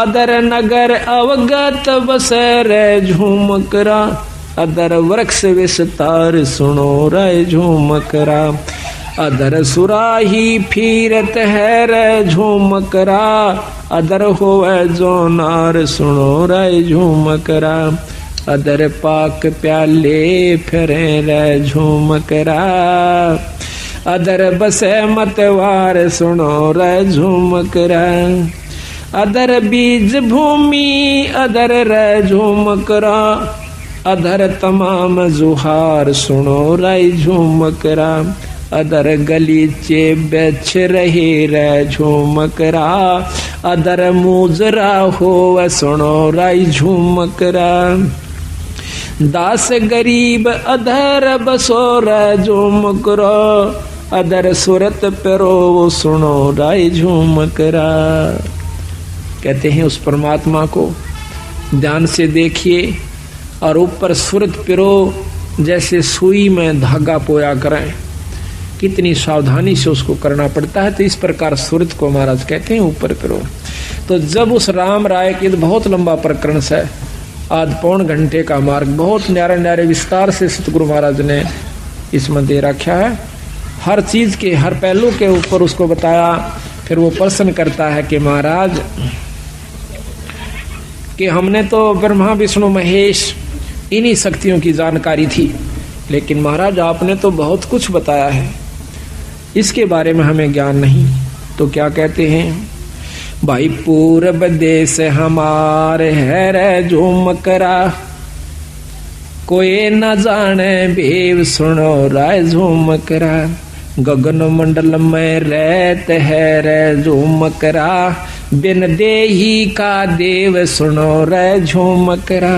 अदर नगर अवगत बस रे झुमकरा, अदर वृक्ष विस्तार सुनो रे झुमकरा। अदर सुराही फिरत है रे झुमकरा, अदर होवे जोनार सुनो रे झुमकरा। अदर पाक प्याले फिरे रे झुमकरा, अदर बसे मतवार सुनो रे झुमकरा। अदर बीज भूमि अदर रे झुमकरा, अदर तमाम जुहार सुनो रे झुमकरा। अदर गलीचे बेच रहे रे झुमकरा, अदर मुजरा हो सुनो रे झुमकरा। दास गरीब अदर बसो रे झुमकरा, अदर सुरत पेरो सुनो रे झुमकरा। कहते हैं उस परमात्मा को ध्यान से देखिए और ऊपर सुरत पिरो जैसे सुई में धागा पोया करें। कितनी सावधानी से उसको करना पड़ता है। तो इस प्रकार सुरत को महाराज कहते हैं ऊपर पिरो। तो जब उस राम राय की बहुत लंबा प्रकरण से आध पौन घंटे का मार्ग बहुत न्यारे न्यारे विस्तार से सतगुरु महाराज ने इसमें दे रखा है। हर चीज के हर पहलू के ऊपर उसको बताया। फिर वो प्रश्न करता है कि महाराज कि हमने तो ब्रह्मा विष्णु महेश इन्हीं शक्तियों की जानकारी थी, लेकिन महाराज आपने तो बहुत कुछ बताया है। इसके बारे में हमें ज्ञान नहीं। तो क्या कहते हैं, भाई पूरब देश हमारे है रे झूमकरा, कोई न जाने भेव सुनो राय झूमकरा, गगन मंडल में रहते है रे झूमकरा, बिन देही का देव सुनो रे झूमकरा,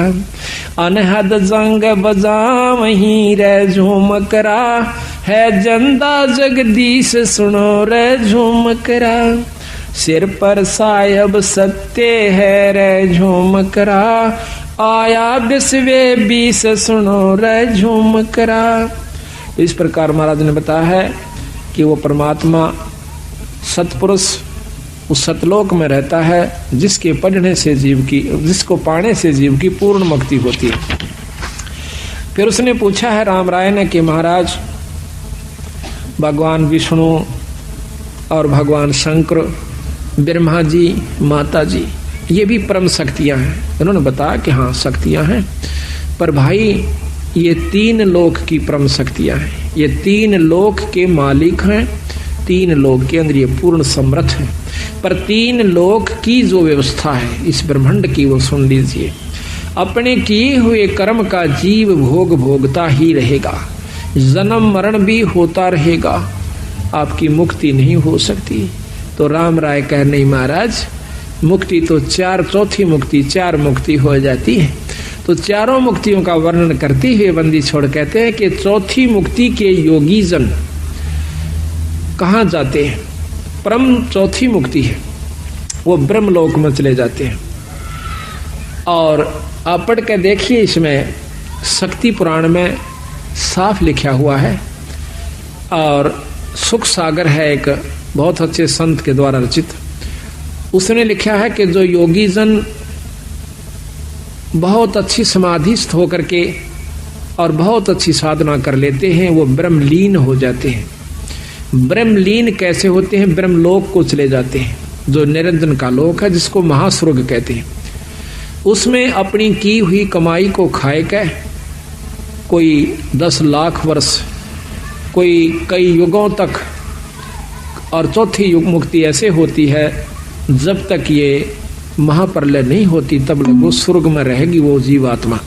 अनहद जंग बजावही रे झूमकरा, है जंदा जगदीश सुनो रे झूमकरा, सिर पर सायब सत्य है रे झूमकरा, आया विश्वे बीस सुनो रे झूमकरा। इस प्रकार महाराज ने बताया है कि वो परमात्मा सतपुरुष उस सतलोक में रहता है जिसके पढ़ने से जीव की, जिसको पाने से जीव की पूर्ण मुक्ति होती है। फिर उसने पूछा है राम राय ने कि महाराज भगवान विष्णु और भगवान शंकर, ब्रह्मा जी, माता जी, ये भी परम शक्तियां हैं। उन्होंने बताया कि हाँ शक्तियां हैं, पर भाई ये 3 लोक की परम शक्तियां हैं, ये 3 लोक के मालिक हैं, 3 लोक के अंदर ये पूर्ण समर्थ है। पर 3 लोक की जो व्यवस्था है इस ब्रह्मांड की, वो सुन लीजिए। अपने किए हुए कर्म का जीव भोग भोगता ही रहेगा, जन्म मरण भी होता रहेगा, आपकी मुक्ति नहीं हो सकती। तो राम राय कह नहीं महाराज, मुक्ति तो 4, चौथी मुक्ति 4 मुक्ति हो जाती है। तो चारों मुक्तियों का वर्णन करते हुए बंदी छोड़ कहते हैं कि चौथी मुक्ति के योगी जन कहाँ जाते हैं, परम चौथी मुक्ति है, वो ब्रह्मलोक में चले जाते हैं। और आप पढ़ के देखिए, इसमें शक्ति पुराण में साफ लिखा हुआ है। और सुख सागर है एक बहुत अच्छे संत के द्वारा रचित, उसने लिखा है कि जो योगी जन बहुत अच्छी समाधिस्थ होकर के और बहुत अच्छी साधना कर लेते हैं, वो ब्रह्मलीन हो जाते हैं। ब्रह्मलीन कैसे होते हैं, ब्रह्मलोक को चले जाते हैं, जो निरंजन का लोक है, जिसको महास्वर्ग कहते हैं। उसमें अपनी की हुई कमाई को खाए के कोई 10 लाख वर्ष, कोई कई युगों तक, और चौथी युग मुक्ति ऐसे होती है जब तक ये महाप्रलय नहीं होती तब तक वो स्वर्ग में रहेगी वो जीवात्मा।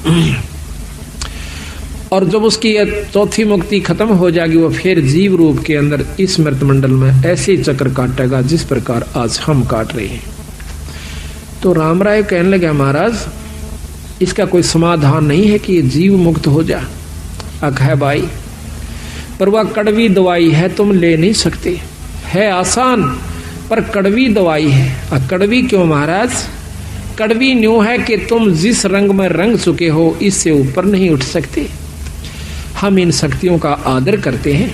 और जब उसकी चौथी मुक्ति खत्म हो जाएगी, वो फिर जीव रूप के अंदर इस मृत मंडल में ऐसे चक्र काटेगा जिस प्रकार आज हम काट रहे हैं। तो राम राय कहने लगा महाराज इसका कोई समाधान नहीं है कि ये जीव मुक्त हो जा। अक है भाई, पर वह कड़वी दवाई है, तुम ले नहीं सकते। है आसान पर कड़वी दवाई है। कड़वी क्यों महाराज? कड़वी न्यू है कि तुम जिस रंग में रंग चुके हो इससे ऊपर नहीं उठ सकते। हम इन शक्तियों का आदर करते हैं,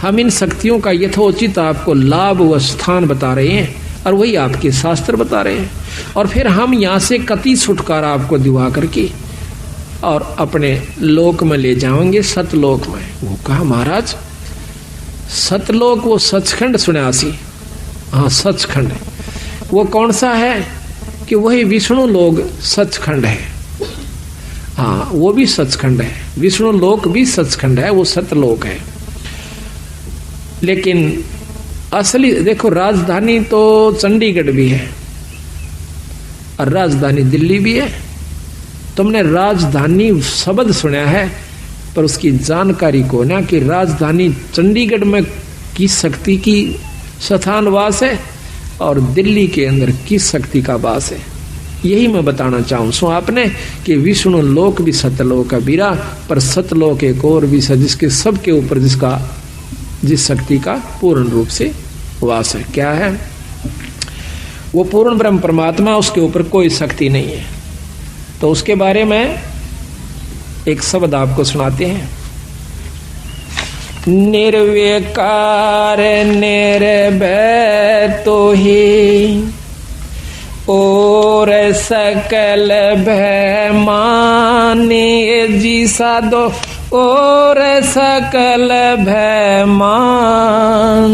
हम इन शक्तियों का यथोचित आपको लाभ व स्थान बता रहे हैं, और वही आपके शास्त्र बता रहे हैं। और फिर हम यहाँ से कति छुटकारा आपको दिवा करके और अपने लोक में ले जाएंगे, सतलोक में। वो कहा महाराज सतलोक, वो सचखंड सुन्यासी, हाँ सचखंड है। वो कौन सा है कि वही विष्णु लोक सचखंड है। हाँ वो भी सचखंड है, विष्णु लोक भी सचखंड है, वो सतलोक है। लेकिन असली देखो राजधानी तो चंडीगढ़ भी है और राजधानी दिल्ली भी है। तुमने राजधानी शब्द सुना है पर उसकी जानकारी को ना कि राजधानी चंडीगढ़ में किस शक्ति की स्थान वास है और दिल्ली के अंदर किस शक्ति का वास है। यही मैं बताना चाहूँ सो आपने कि विष्णु लोक भी सतलोक है बीरा, पर सतलोक एक और भी है जिसके सबके ऊपर जिस शक्ति का पूर्ण रूप से वास है। क्या है वो? पूर्ण ब्रह्म परमात्मा, उसके ऊपर कोई शक्ति नहीं है। तो उसके बारे में एक शब्द आपको सुनाते हैं। निर्विकार निर्भय तो ही और सकल भय माने जी साधो और सकल भय मान,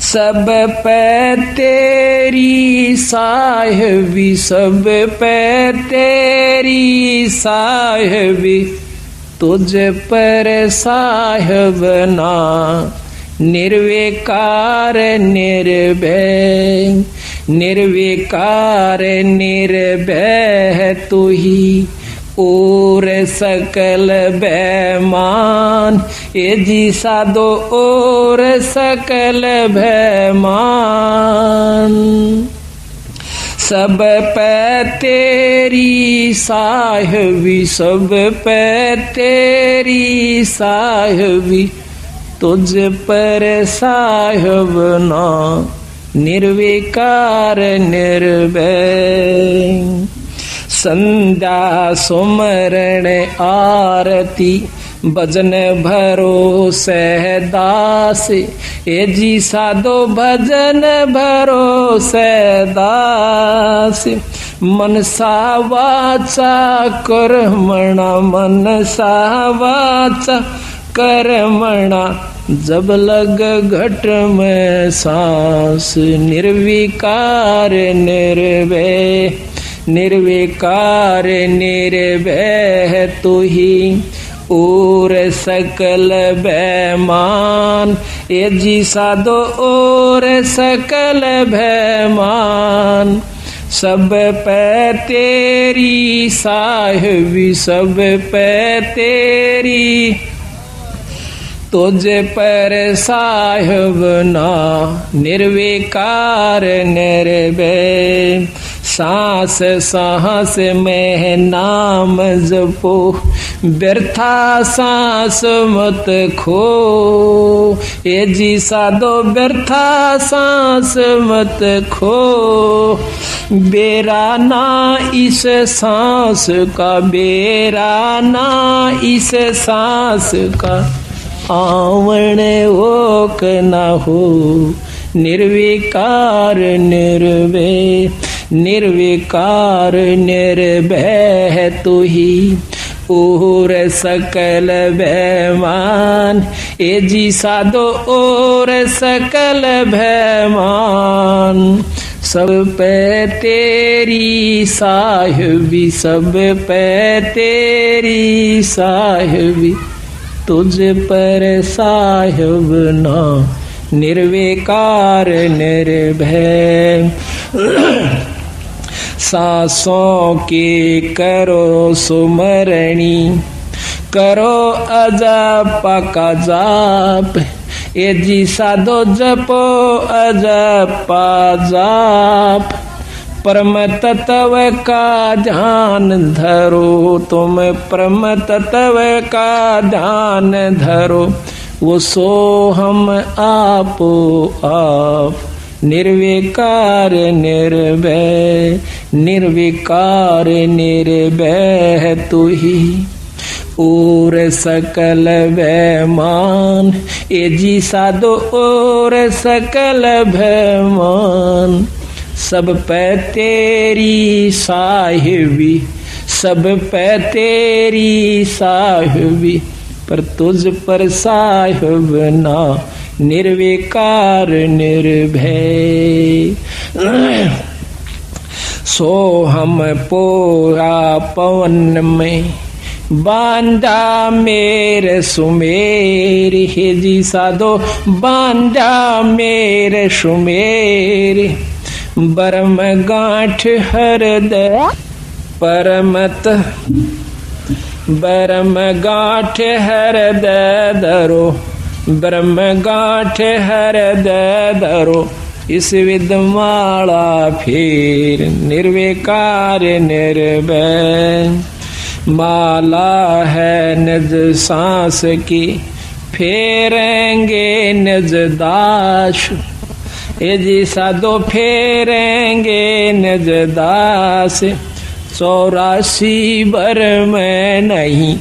सब पे तेरी साहिबी, सब पे तेरी साहिबी, तुझ पर साहिब ना निर्विकार निर्भय, निर्विकार निर्भय तू ही और सकल बैमान, ये जी साधो और सकल बैमान। सब पे तेरी साहबी, सब पे तेरी साहबी, तुझ पर साहब ना निर्विकार निर्भय। संध्या सुमरण आरती भजन भरोसे दास, ए जी साधो भजन भरोसे दास। मनसा वाचा कर्मणा, मनसा वाचा कर्मणा, जब लग घट में सांस। निर्विकार निर्भय, निर्विकार निर्भय तू ही और सकल बैमान, ये जी साधो और सकल बैमान। सब पे तेरी साहबी, सब पे तेरी, तुझ पर साहब ना निर्विकार निर्भय। सांस सांस में नाम जपो, व्यर्था सांस मत खो, ये जी साधो व्यर्था सांस मत खो। बेरा ना इस सांस का, बेरा ना इस सांस का, आवण ओक न हो। निर्विकार निर्भय, निर्विकार निर्भय तू ही और सकल बैमान, ए जी साधो और सकल बैमान। सब पे तेरी साहबी, सब पे तेरी साहबी, तुझ पर साहब ना निर्विकार निर्भय। सांसों की करो सुमरणी, करो अजप का जाप, ये जी साधो जपो अजप जाप। परम तत्व का ध्यान धरो, तुम परम तत्व का ध्यान धरो, वो सो हम आपो आप। निर्विकार निर्भय, निर्विकार निर्भय तू ही और सकल बैमान, ए जी साधो और सकल बैमान। सब पे तेरी साहिबी, सब पे तेरी साहिबी, पर तुझ पर साहिब ना निर्विकार निर्भय। सो हम पोया पवन में बांधा मेरे सुमेर, हे जी साधो बांधा मेरे सुमेर। बरम गांठ हृदय परमत, बरम गांठ हृदय धरो, ब्रह्म गांठ हृदय धरो। इस विदमाला फिर निर्विकार निर्भय। माला है निज सांस की, फेरेंगे निज दास, ये जी साधो फेरेंगे निज दास। 84 बर में नहीं,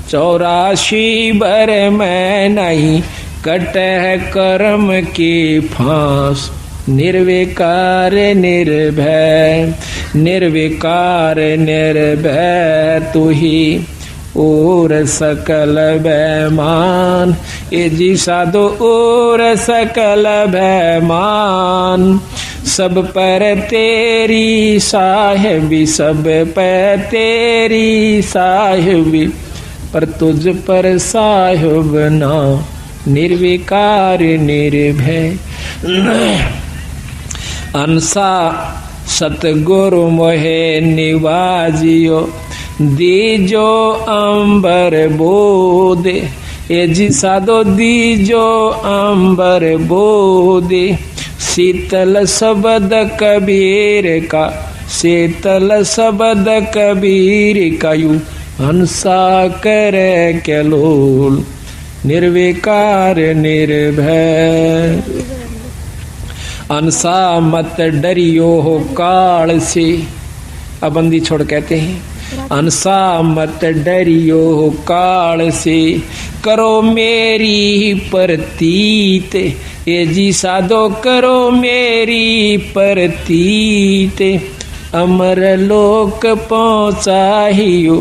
84 बर में नहीं, कटह कर्म की फांस। निर्विकार निर्भय, निर्विकार निर्भय तू ही और सकल बैमान, ये जी साधो और सकल बैमान। सब पर तेरी साहिबी, सब पर तेरी साहिबी, पर तुझ पर साहिब ना निर्विकार निर्भय। अंसा सतगुरु मोहे निवाजियो, दीजो अंबर बोदे। ए जी साधो दीजो अंबर बोदे। शीतल शब्द कबीर का, शीतल शब्द कबीर का यू हंसा करे कलोल। निर्विकार निर्भय। अंसा मत डरियो हो काल से। अब बंदी छोड़ कहते हैं अंसा मत डरियो हो काल से, करो मेरी प्रतीत। ये जी साधो करो मेरी प्रतीत। अमर लोक पहुँचाहियो,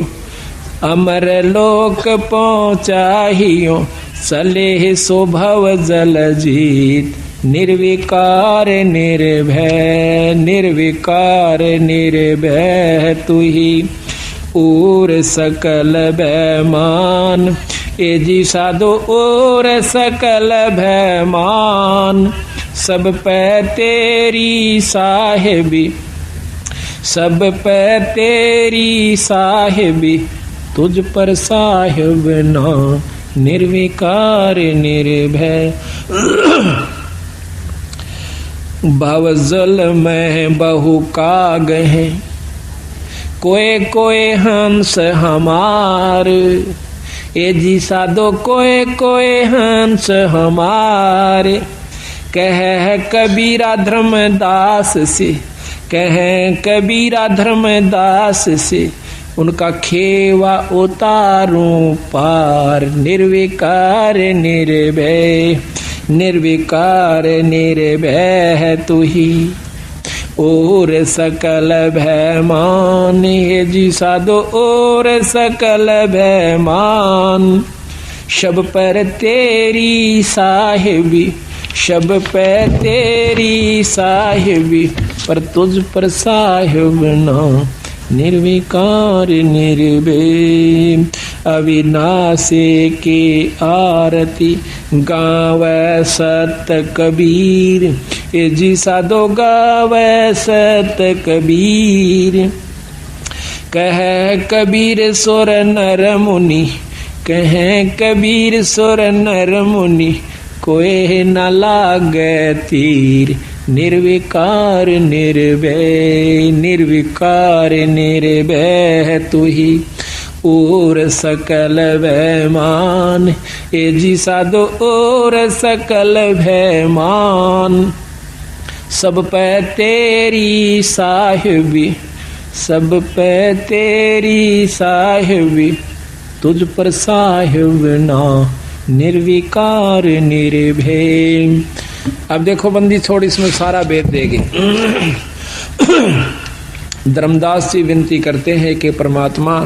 अमर लोक पहुँचाहियो, चले स्वभाव जल जीत। निर्विकार निर्भय, निर्विकार निर्भय तू ही और सकल भयमान। ए जी साधो और सकल भयमान। सब पे तेरी साहिबी, सब पे तेरी साहिबी, तुझ पर साहिब ना। निर्विकार निर्भय। भवजल में बहु काग हैं, कोई कोई हंस हमार। ए जी साधो कोई कोई हंस हमारे। कह कबीरा धर्मदास से, कह कबीरा धर्मदास से, उनका खेवा उतारूं पार। निर्विकार निर्भय, निर्विकार निर्भय तू ही और सकल भयमान। हे जी साधो और सकल भयमान। शब पर तेरी साहिबी, शब पे तेरी साहिबी, पर तुझ पर साहिब ना। निर्विकार निर्भय। अविनाशी की आरती गावे सत कबीर। ए जी साधो गावे सत कबीर। कह कबीर सुर नर मुनि, कह कबीर सुर नर मुनि, कोई न लागे तीर। निर्विकार निर्भय, निर्विकार निर्भय तू ही और सकल भयमान। ए जी साधो और सकल भयमान। सब पे तेरी साहिबी, सब पे तेरी साहिबी, तुझ पर साहिब ना। निर्विकार निर्भय। अब देखो बंदी छोड़, इसमें सारा भेद देगी। धर्मदास जी विनती करते हैं कि परमात्मा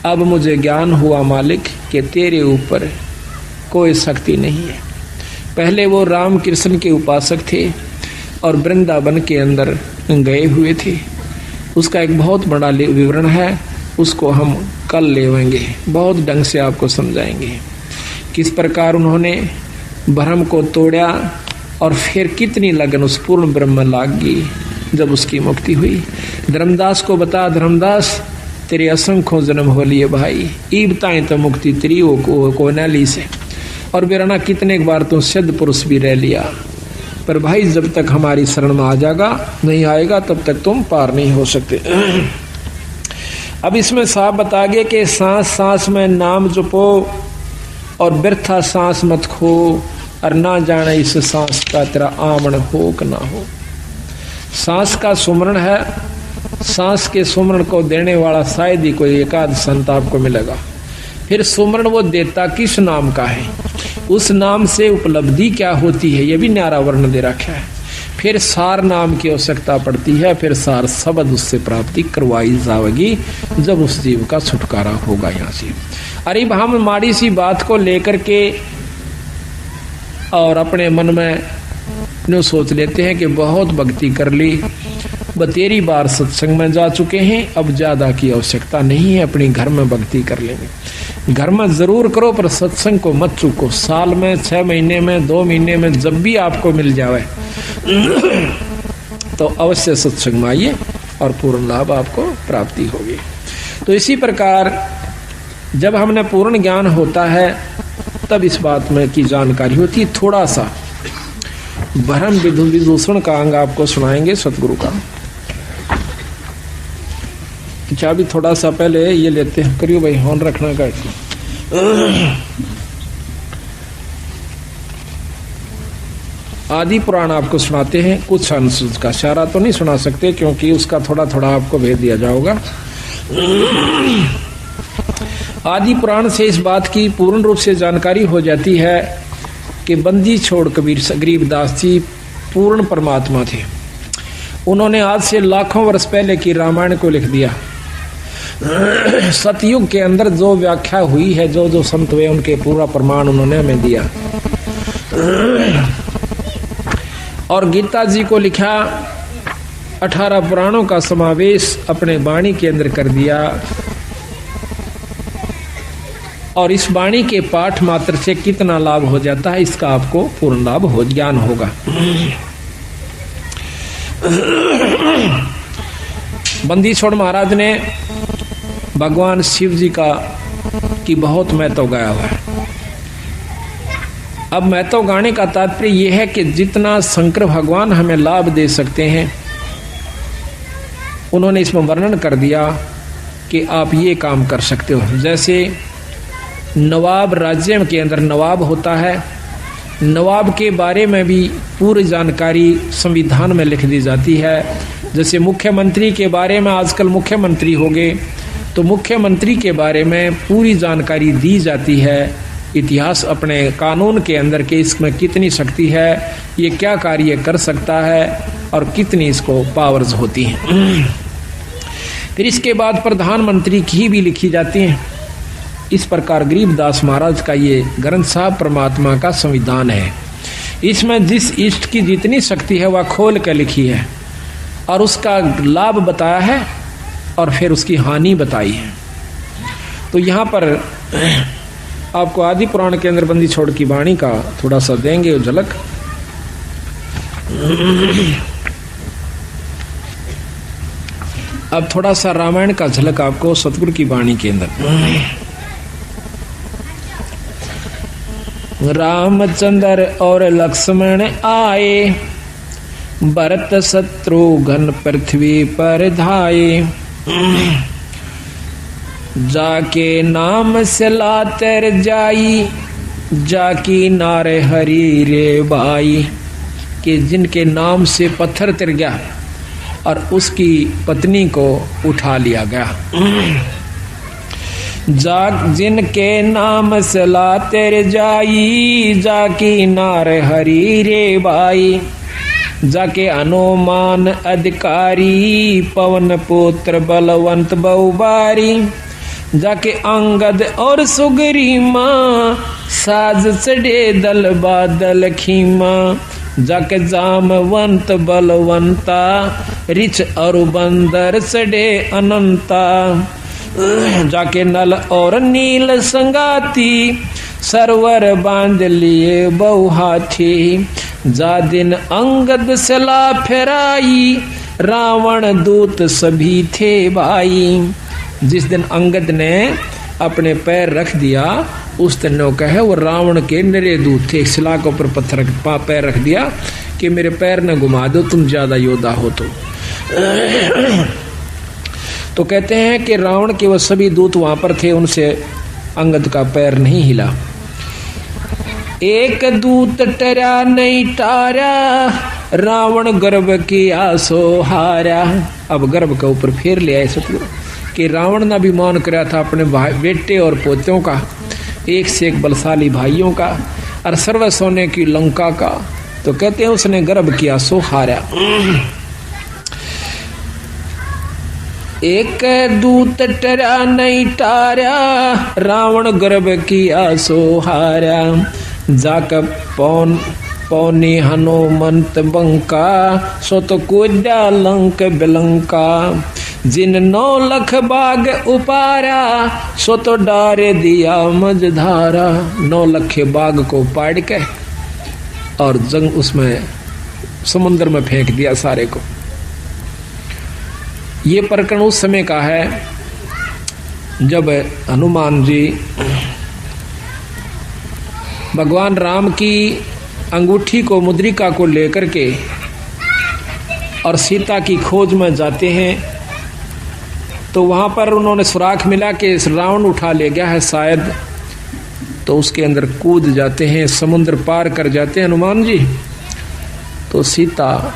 अब मुझे ज्ञान हुआ मालिक कि तेरे ऊपर कोई शक्ति नहीं है। पहले वो राम कृष्ण के उपासक थे और वृंदावन के अंदर गए हुए थे। उसका एक बहुत बड़ा विवरण है, उसको हम कल लेवेंगे, बहुत ढंग से आपको समझाएंगे किस प्रकार उन्होंने भ्रम को तोड़ा और फिर कितनी लगन उस पूर्ण ब्रह्म लाग गई जब उसकी मुक्ति हुई। धर्मदास को बता, धर्मदास तेरे असंख्यों जन्म हो लिए भाई, ईबताएं तो मुक्ति तेरी को न ली से, और बेराना कितने बार तो सिद्ध पुरुष भी रह लिया, पर भाई जब तक हमारी शरण में आ जाएगा नहीं आएगा तब तक तुम पार नहीं हो सकते। अब इसमें साफ बता गया कि सांस सांस में नाम जपो और व्यर्था सांस मत खो, और ना जाने इस सांस का तेरा आमन हो कि ना हो। सांस का सुमरण है, सांस के सुमरण को देने वाला शायद ही कोई एकाध संत आपको मिलेगा। फिर सुमरण वो देता किस नाम का है, उस नाम से उपलब्धि क्या होती है, ये भी न्यारा वर्ण दे रखा है। फिर सार नाम की आवश्यकता पड़ती है, फिर सार शब्द उससे प्राप्ति करवाई जाएगी जब उस जीव का छुटकारा होगा यहाँ से। अरे हम माड़ी सी बात को लेकर के और अपने मन में नो सोच लेते हैं कि बहुत भक्ति कर ली, बतेरी बार सत्संग में जा चुके हैं, अब ज्यादा की आवश्यकता नहीं है, अपनी घर में भक्ति कर लेंगे। घर में जरूर करो, पर सत्संग को मत चूको। साल में 6 महीने में 2 महीने में जब भी आपको मिल जावे तो अवश्य सत्संग में आइए और पूर्ण लाभ आपको प्राप्ति होगी। तो इसी प्रकार जब हमने पूर्ण ज्ञान होता है तब इस बात में की जानकारी होती है। थोड़ा सा भ्रम विदूषण का अंग आपको सुनाएंगे सतगुरु का। अच्छा अभी थोड़ा सा पहले ये लेते हैं, करियो भाई हॉर्न रखना का। आदि पुराण आपको सुनाते हैं, कुछ अंश का, सारा तो नहीं सुना सकते क्योंकि उसका थोड़ा थोड़ा आपको भेद दिया जाएगा। आदि पुराण से इस बात की पूर्ण रूप से जानकारी हो जाती है कि बंदी छोड़ कबीर गरीबदास जी पूर्ण परमात्मा थे। उन्होंने आज से लाखों वर्ष पहले की रामायण को लिख दिया। सतयुग के अंदर जो व्याख्या हुई है, जो जो संत हुए उनके पूरा प्रमाण उन्होंने हमें दिया। और गीता जी को लिखा, 18 पुराणों का समावेश अपने वाणी के अंदर कर दिया। और इस वाणी के पाठ मात्र से कितना लाभ हो जाता है इसका आपको पूर्ण लाभ हो ज्ञान होगा। बंदी छोड़ महाराज ने भगवान शिव जी की बहुत महत्व गाया हुआ है। अब महत्व गाने का तात्पर्य यह है कि जितना शंकर भगवान हमें लाभ दे सकते हैं उन्होंने इसमें वर्णन कर दिया कि आप ये काम कर सकते हो। जैसे नवाब राज्य के अंदर नवाब होता है, नवाब के बारे में भी पूरी जानकारी संविधान में लिख दी जाती है। जैसे मुख्यमंत्री के बारे में, आजकल मुख्यमंत्री हो गए तो मुख्यमंत्री के बारे में पूरी जानकारी दी जाती है। इतिहास अपने कानून के अंदर के इसमें कितनी शक्ति है, ये क्या कार्य कर सकता है और कितनी इसको पावर्स होती हैं। फिर इसके बाद प्रधानमंत्री की भी लिखी जाती हैं। इस प्रकार गरीबदास महाराज का ये ग्रंथ साहब परमात्मा का संविधान है। इसमें जिस इष्ट की जितनी शक्ति है वह खोल कर लिखी है और उसका लाभ बताया है और फिर उसकी हानि बताई है। तो यहाँ पर आपको आदि पुराण के अंदर बंदी छोड़ की वाणी का थोड़ा सा देंगे झलक। अब थोड़ा सा रामायण का झलक आपको सतगुरु की वाणी के अंदर। रामचंद्र और लक्ष्मण आए, भरत शत्रुघ्न पृथ्वी पर धाये। जाके नाम से लातर जाई, जाकी नारे हरी रे भाई। कि जिनके नाम से पत्थर तिर गया और उसकी पत्नी को उठा लिया गया। जिनके नाम से लातर जाई, जाकी नारे हरी रे भाई। जाके हनुमान अधिकारी, पवन पुत्र बलवंत बहुबारी। जाके अंगद और सुग्री माँ, साज चढ़े दल बादल खीमा। जाके जामवंत बलवंता, रिच और बंदर चढ़े अनंता। जाके नल और नील संगाती, सरवर बांध लिए बहु हाथी। जा दिन अंगद सला फेराई, रावण दूत सभी थे भाई। जिस दिन अंगद ने अपने पैर रख दिया उस दिन वो कहे वो रावण के निरे दूत थे। शिला के ऊपर पत्थर पैर रख दिया कि मेरे पैर न घुमा दो, तुम ज्यादा योद्धा हो। तो कहते हैं कि रावण के वो सभी दूत वहां पर थे, उनसे अंगद का पैर नहीं हिला। एक दूत टरा नहीं टारा, रावण गर्भ की आसो हारा। अब गर्भ के ऊपर फेर ले आए सतगुरु कि रावण ने अभिमान कराया था अपने बेटे और पोतों का, एक से एक बलशाली भाइयों का और सर्व सोने की लंका का। तो कहते हैं उसने गर्भ किया सो हारा। एक दूत टरा नहीं टारा, रावण गर्भ किया सो हारा। जाकर पौनी हनुमंत बंका, सो तो कूदा लंक बिलंका। जिन 9 लख बाग उपारा सो तो डारे दिया मझधारा। 9 लख बाग को पाड़ के और जंग उसमें समुद्र में फेंक दिया सारे को। ये प्रकरण उस समय का है जब हनुमान जी भगवान राम की अंगूठी को मुद्रिका को लेकर के और सीता की खोज में जाते हैं। तो वहां पर उन्होंने सुराख मिला कि रावण उठा ले गया है शायद, तो उसके अंदर कूद जाते हैं, समुद्र पार कर जाते हैं हनुमान जी। तो सीता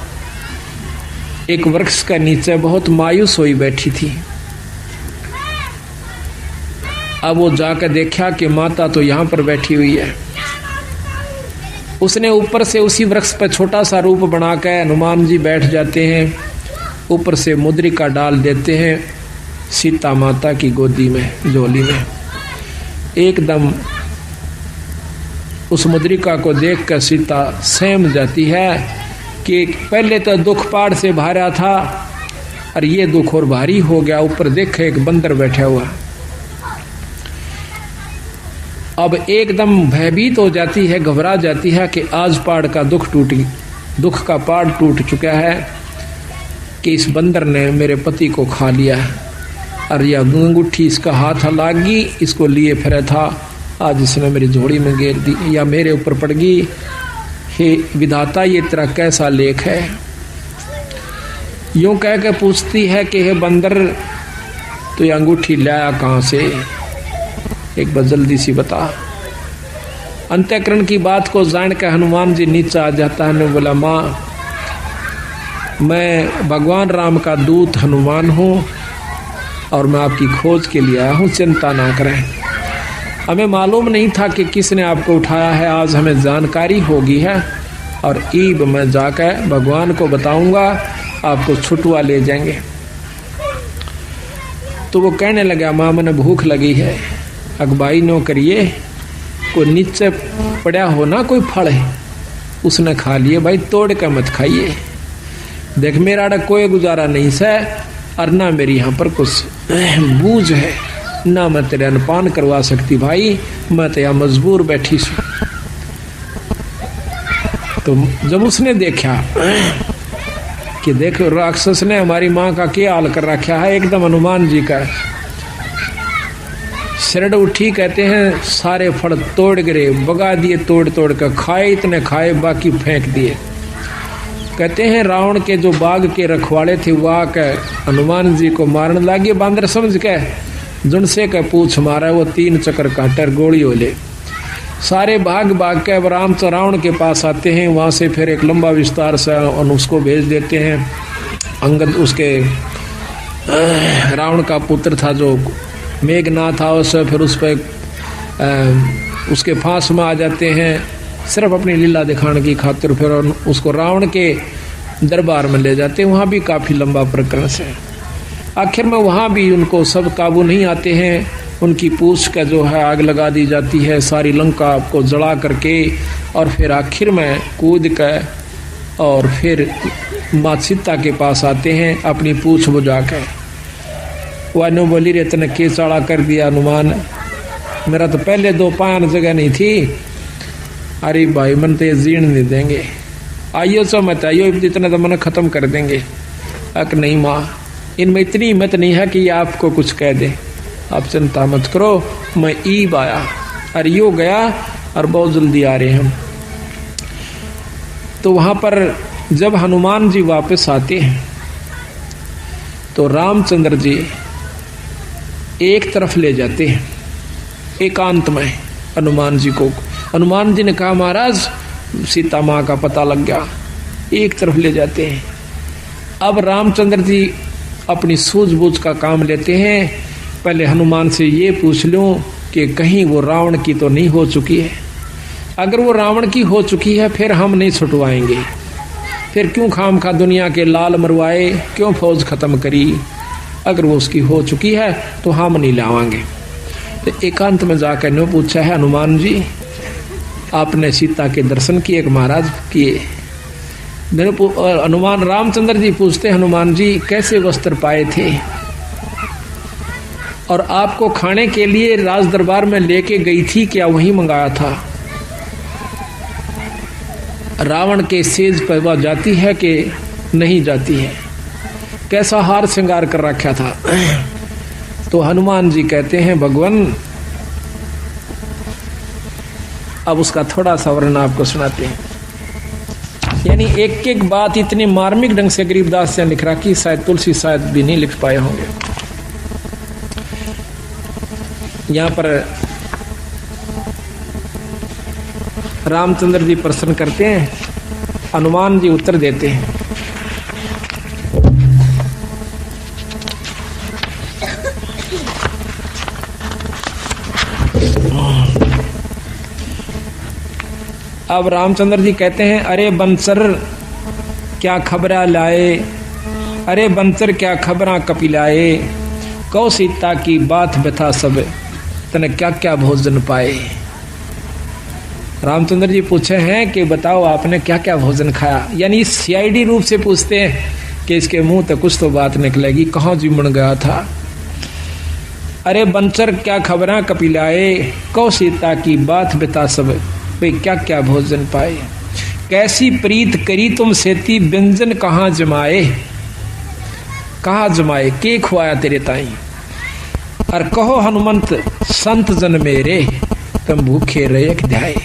एक वृक्ष के नीचे बहुत मायूस हुई बैठी थी। अब वो जाकर देखा कि माता तो यहां पर बैठी हुई है। उसने ऊपर से उसी वृक्ष पर छोटा सा रूप बनाकर हनुमान जी बैठ जाते हैं, ऊपर से मुद्रिका डाल देते हैं सीता माता की गोदी में, झोली में। एकदम उस मुद्रिका को देखकर सीता सहम जाती है कि पहले तो दुख पहाड़ से भरा था और ये दुख और भारी हो गया। ऊपर देखे एक बंदर बैठा हुआ। अब एकदम भयभीत हो जाती है, घबरा जाती है कि आज पहाड़ का दुख का पहाड़ टूट चुका है कि इस बंदर ने मेरे पति को खा लिया और यह अंगूठी इसका हाथ लागी, इसको लिए फिर था, आज इसने मेरी झोली में घेर दी या मेरे ऊपर पड़ गई। हे विधाता, ये तेरा कैसा लेख है। यूं कह के पूछती है कि हे बंदर, तो ये अंगूठी लाया कहां से, एक बार जल्दी सी बता। अंतःकरण की बात को जान के हनुमान जी नीचे आ जाता है। ने बोला, माँ मैं भगवान राम का दूत हनुमान हूँ और मैं आपकी खोज के लिए आया हूँ, चिंता ना करें। हमें मालूम नहीं था कि किसने आपको उठाया है, आज हमें जानकारी होगी है और ईब मैं जाकर भगवान को बताऊंगा, आपको छुटवा ले जाएंगे। तो वो कहने लगा, माँ मैंने भूख लगी है, अगबाई नो करिए, कोई नीचे पड़ा हो ना कोई फल है उसने खा लिए, भाई तोड़ के मत खाइए। देख मेरा आड़ा कोई गुजारा नहीं से और ना मेरी यहाँ पर कुछ बूझ है, ना मैं तेरे अनपान करवा सकती भाई, मैं तो यहाँ मजबूर बैठी सू। तो जब उसने देखा कि देखो राक्षस ने हमारी माँ का क्या हाल कर रखा है, एकदम हनुमान जी का शरण उठी। कहते हैं सारे फल तोड़ गिरे, बगा दिए, तोड़ तोड़ कर खाए, इतने खाए बाकी फेंक दिए। कहते हैं रावण के जो बाग के रखवाले थे वो आकर हनुमान जी को मारने लगे, बांदर समझ के जुनसे का पूछ मारा, वो 3 चक्कर काटर गोली होले। सारे भाग भाग के राम तो रावण के पास आते हैं, वहाँ से फिर एक लंबा विस्तार से उसको भेज देते हैं। अंगद उसके रावण का पुत्र था जो मेघनाथ था, उससे फिर उस पर उसके फांस में आ जाते हैं, सिर्फ अपनी लीला दिखाने की खातिर। फिर उसको रावण के दरबार में ले जाते हैं, वहाँ भी काफ़ी लंबा प्रकरण से। आखिर में वहाँ भी उनको सब काबू नहीं आते हैं, उनकी पूछ का जो है आग लगा दी जाती है, सारी लंका को जला करके, और फिर आखिर में कूद कर और फिर माँ सीता के पास आते हैं अपनी पूछ बुझा कर। वानो बोली रे तने के चाड़ा कर दिया हनुमान, मेरा तो पहले 2 पायन जगह नहीं थी। अरे भाई मन तो ये जीर्ण नहीं देंगे, आइयो सो मत आइयो, इतना तो मन खत्म कर देंगे। अक नहीं माँ, इनमें इतनी हिम्मत नहीं है कि ये आपको कुछ कह दे, आप चिंता मत करो, मैं ईब आया और यो गया और बहुत जल्दी आ रहे हम। तो वहां पर जब हनुमान जी वापस आते हैं तो रामचंद्र जी एक तरफ ले जाते हैं एकांत में हनुमान जी को। हनुमान जी ने कहा महाराज सीता माँ का पता लग गया, एक तरफ ले जाते हैं। अब रामचंद्र जी अपनी सूझबूझ का काम लेते हैं, पहले हनुमान से ये पूछ लूं कि कहीं वो रावण की तो नहीं हो चुकी है। अगर वो रावण की हो चुकी है फिर हम नहीं छुटवाएंगे, फिर क्यों खाम खा दुनिया के लाल मरवाए, क्यों फौज खत्म करी। अगर वो उसकी हो चुकी है तो हम नहीं लावांगे। तो एकांत में जाकर ने पूछा है, हनुमान जी आपने सीता के दर्शन किए महाराज? किए। हनुमान रामचंद्र जी पूछते, हनुमान जी कैसे वस्त्र पाए थे और आपको खाने के लिए राज दरबार में लेके गई थी, क्या वहीं मंगाया था? रावण के सेज पर वह जाती है कि नहीं जाती है? कैसा हार श्रृंगार कर रखा था? तो हनुमान जी कहते हैं, भगवान अब उसका थोड़ा सा वर्णन आपको सुनाते हैं। यानी एक एक बात इतनी मार्मिक ढंग से गरीबदास ने लिख रखी, शायद तुलसी शायद भी नहीं लिख पाए होंगे। यहां पर रामचंद्र जी प्रश्न करते हैं, हनुमान जी उत्तर देते हैं। अब रामचंद्र जी कहते हैं, अरे बंसर क्या खबरा लाए, अरे बंसर क्या खबरा कपिलाए, कौ सीता की बात बता सब, तने क्या क्या भोजन पाए। रामचंद्र जी पूछे हैं कि बताओ आपने क्या क्या भोजन खाया। यानी सीआईडी रूप से पूछते हैं कि इसके मुंह तक कुछ तो बात निकलेगी, कहाँ जिमण गया था। अरे बंसर क्या खबरा कपिलाए, कौ सीता की बात बता सब, वे क्या क्या भोजन पाए। कैसी प्रीत करी तुम सेती, व्यंजन कहाँ जमाए, कहाँ जमाए, के खुआया तेरे ताई। और कहो हनुमंत संत जन मेरे, तुम भूखे रहे ध्याए।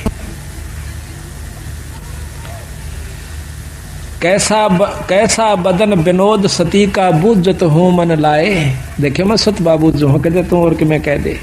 कैसा बदन विनोद सती का, बुझत हूँ मन लाए। देखे मैं सत बाबू जो हूँ कहते तुम और कि मैं कह दे।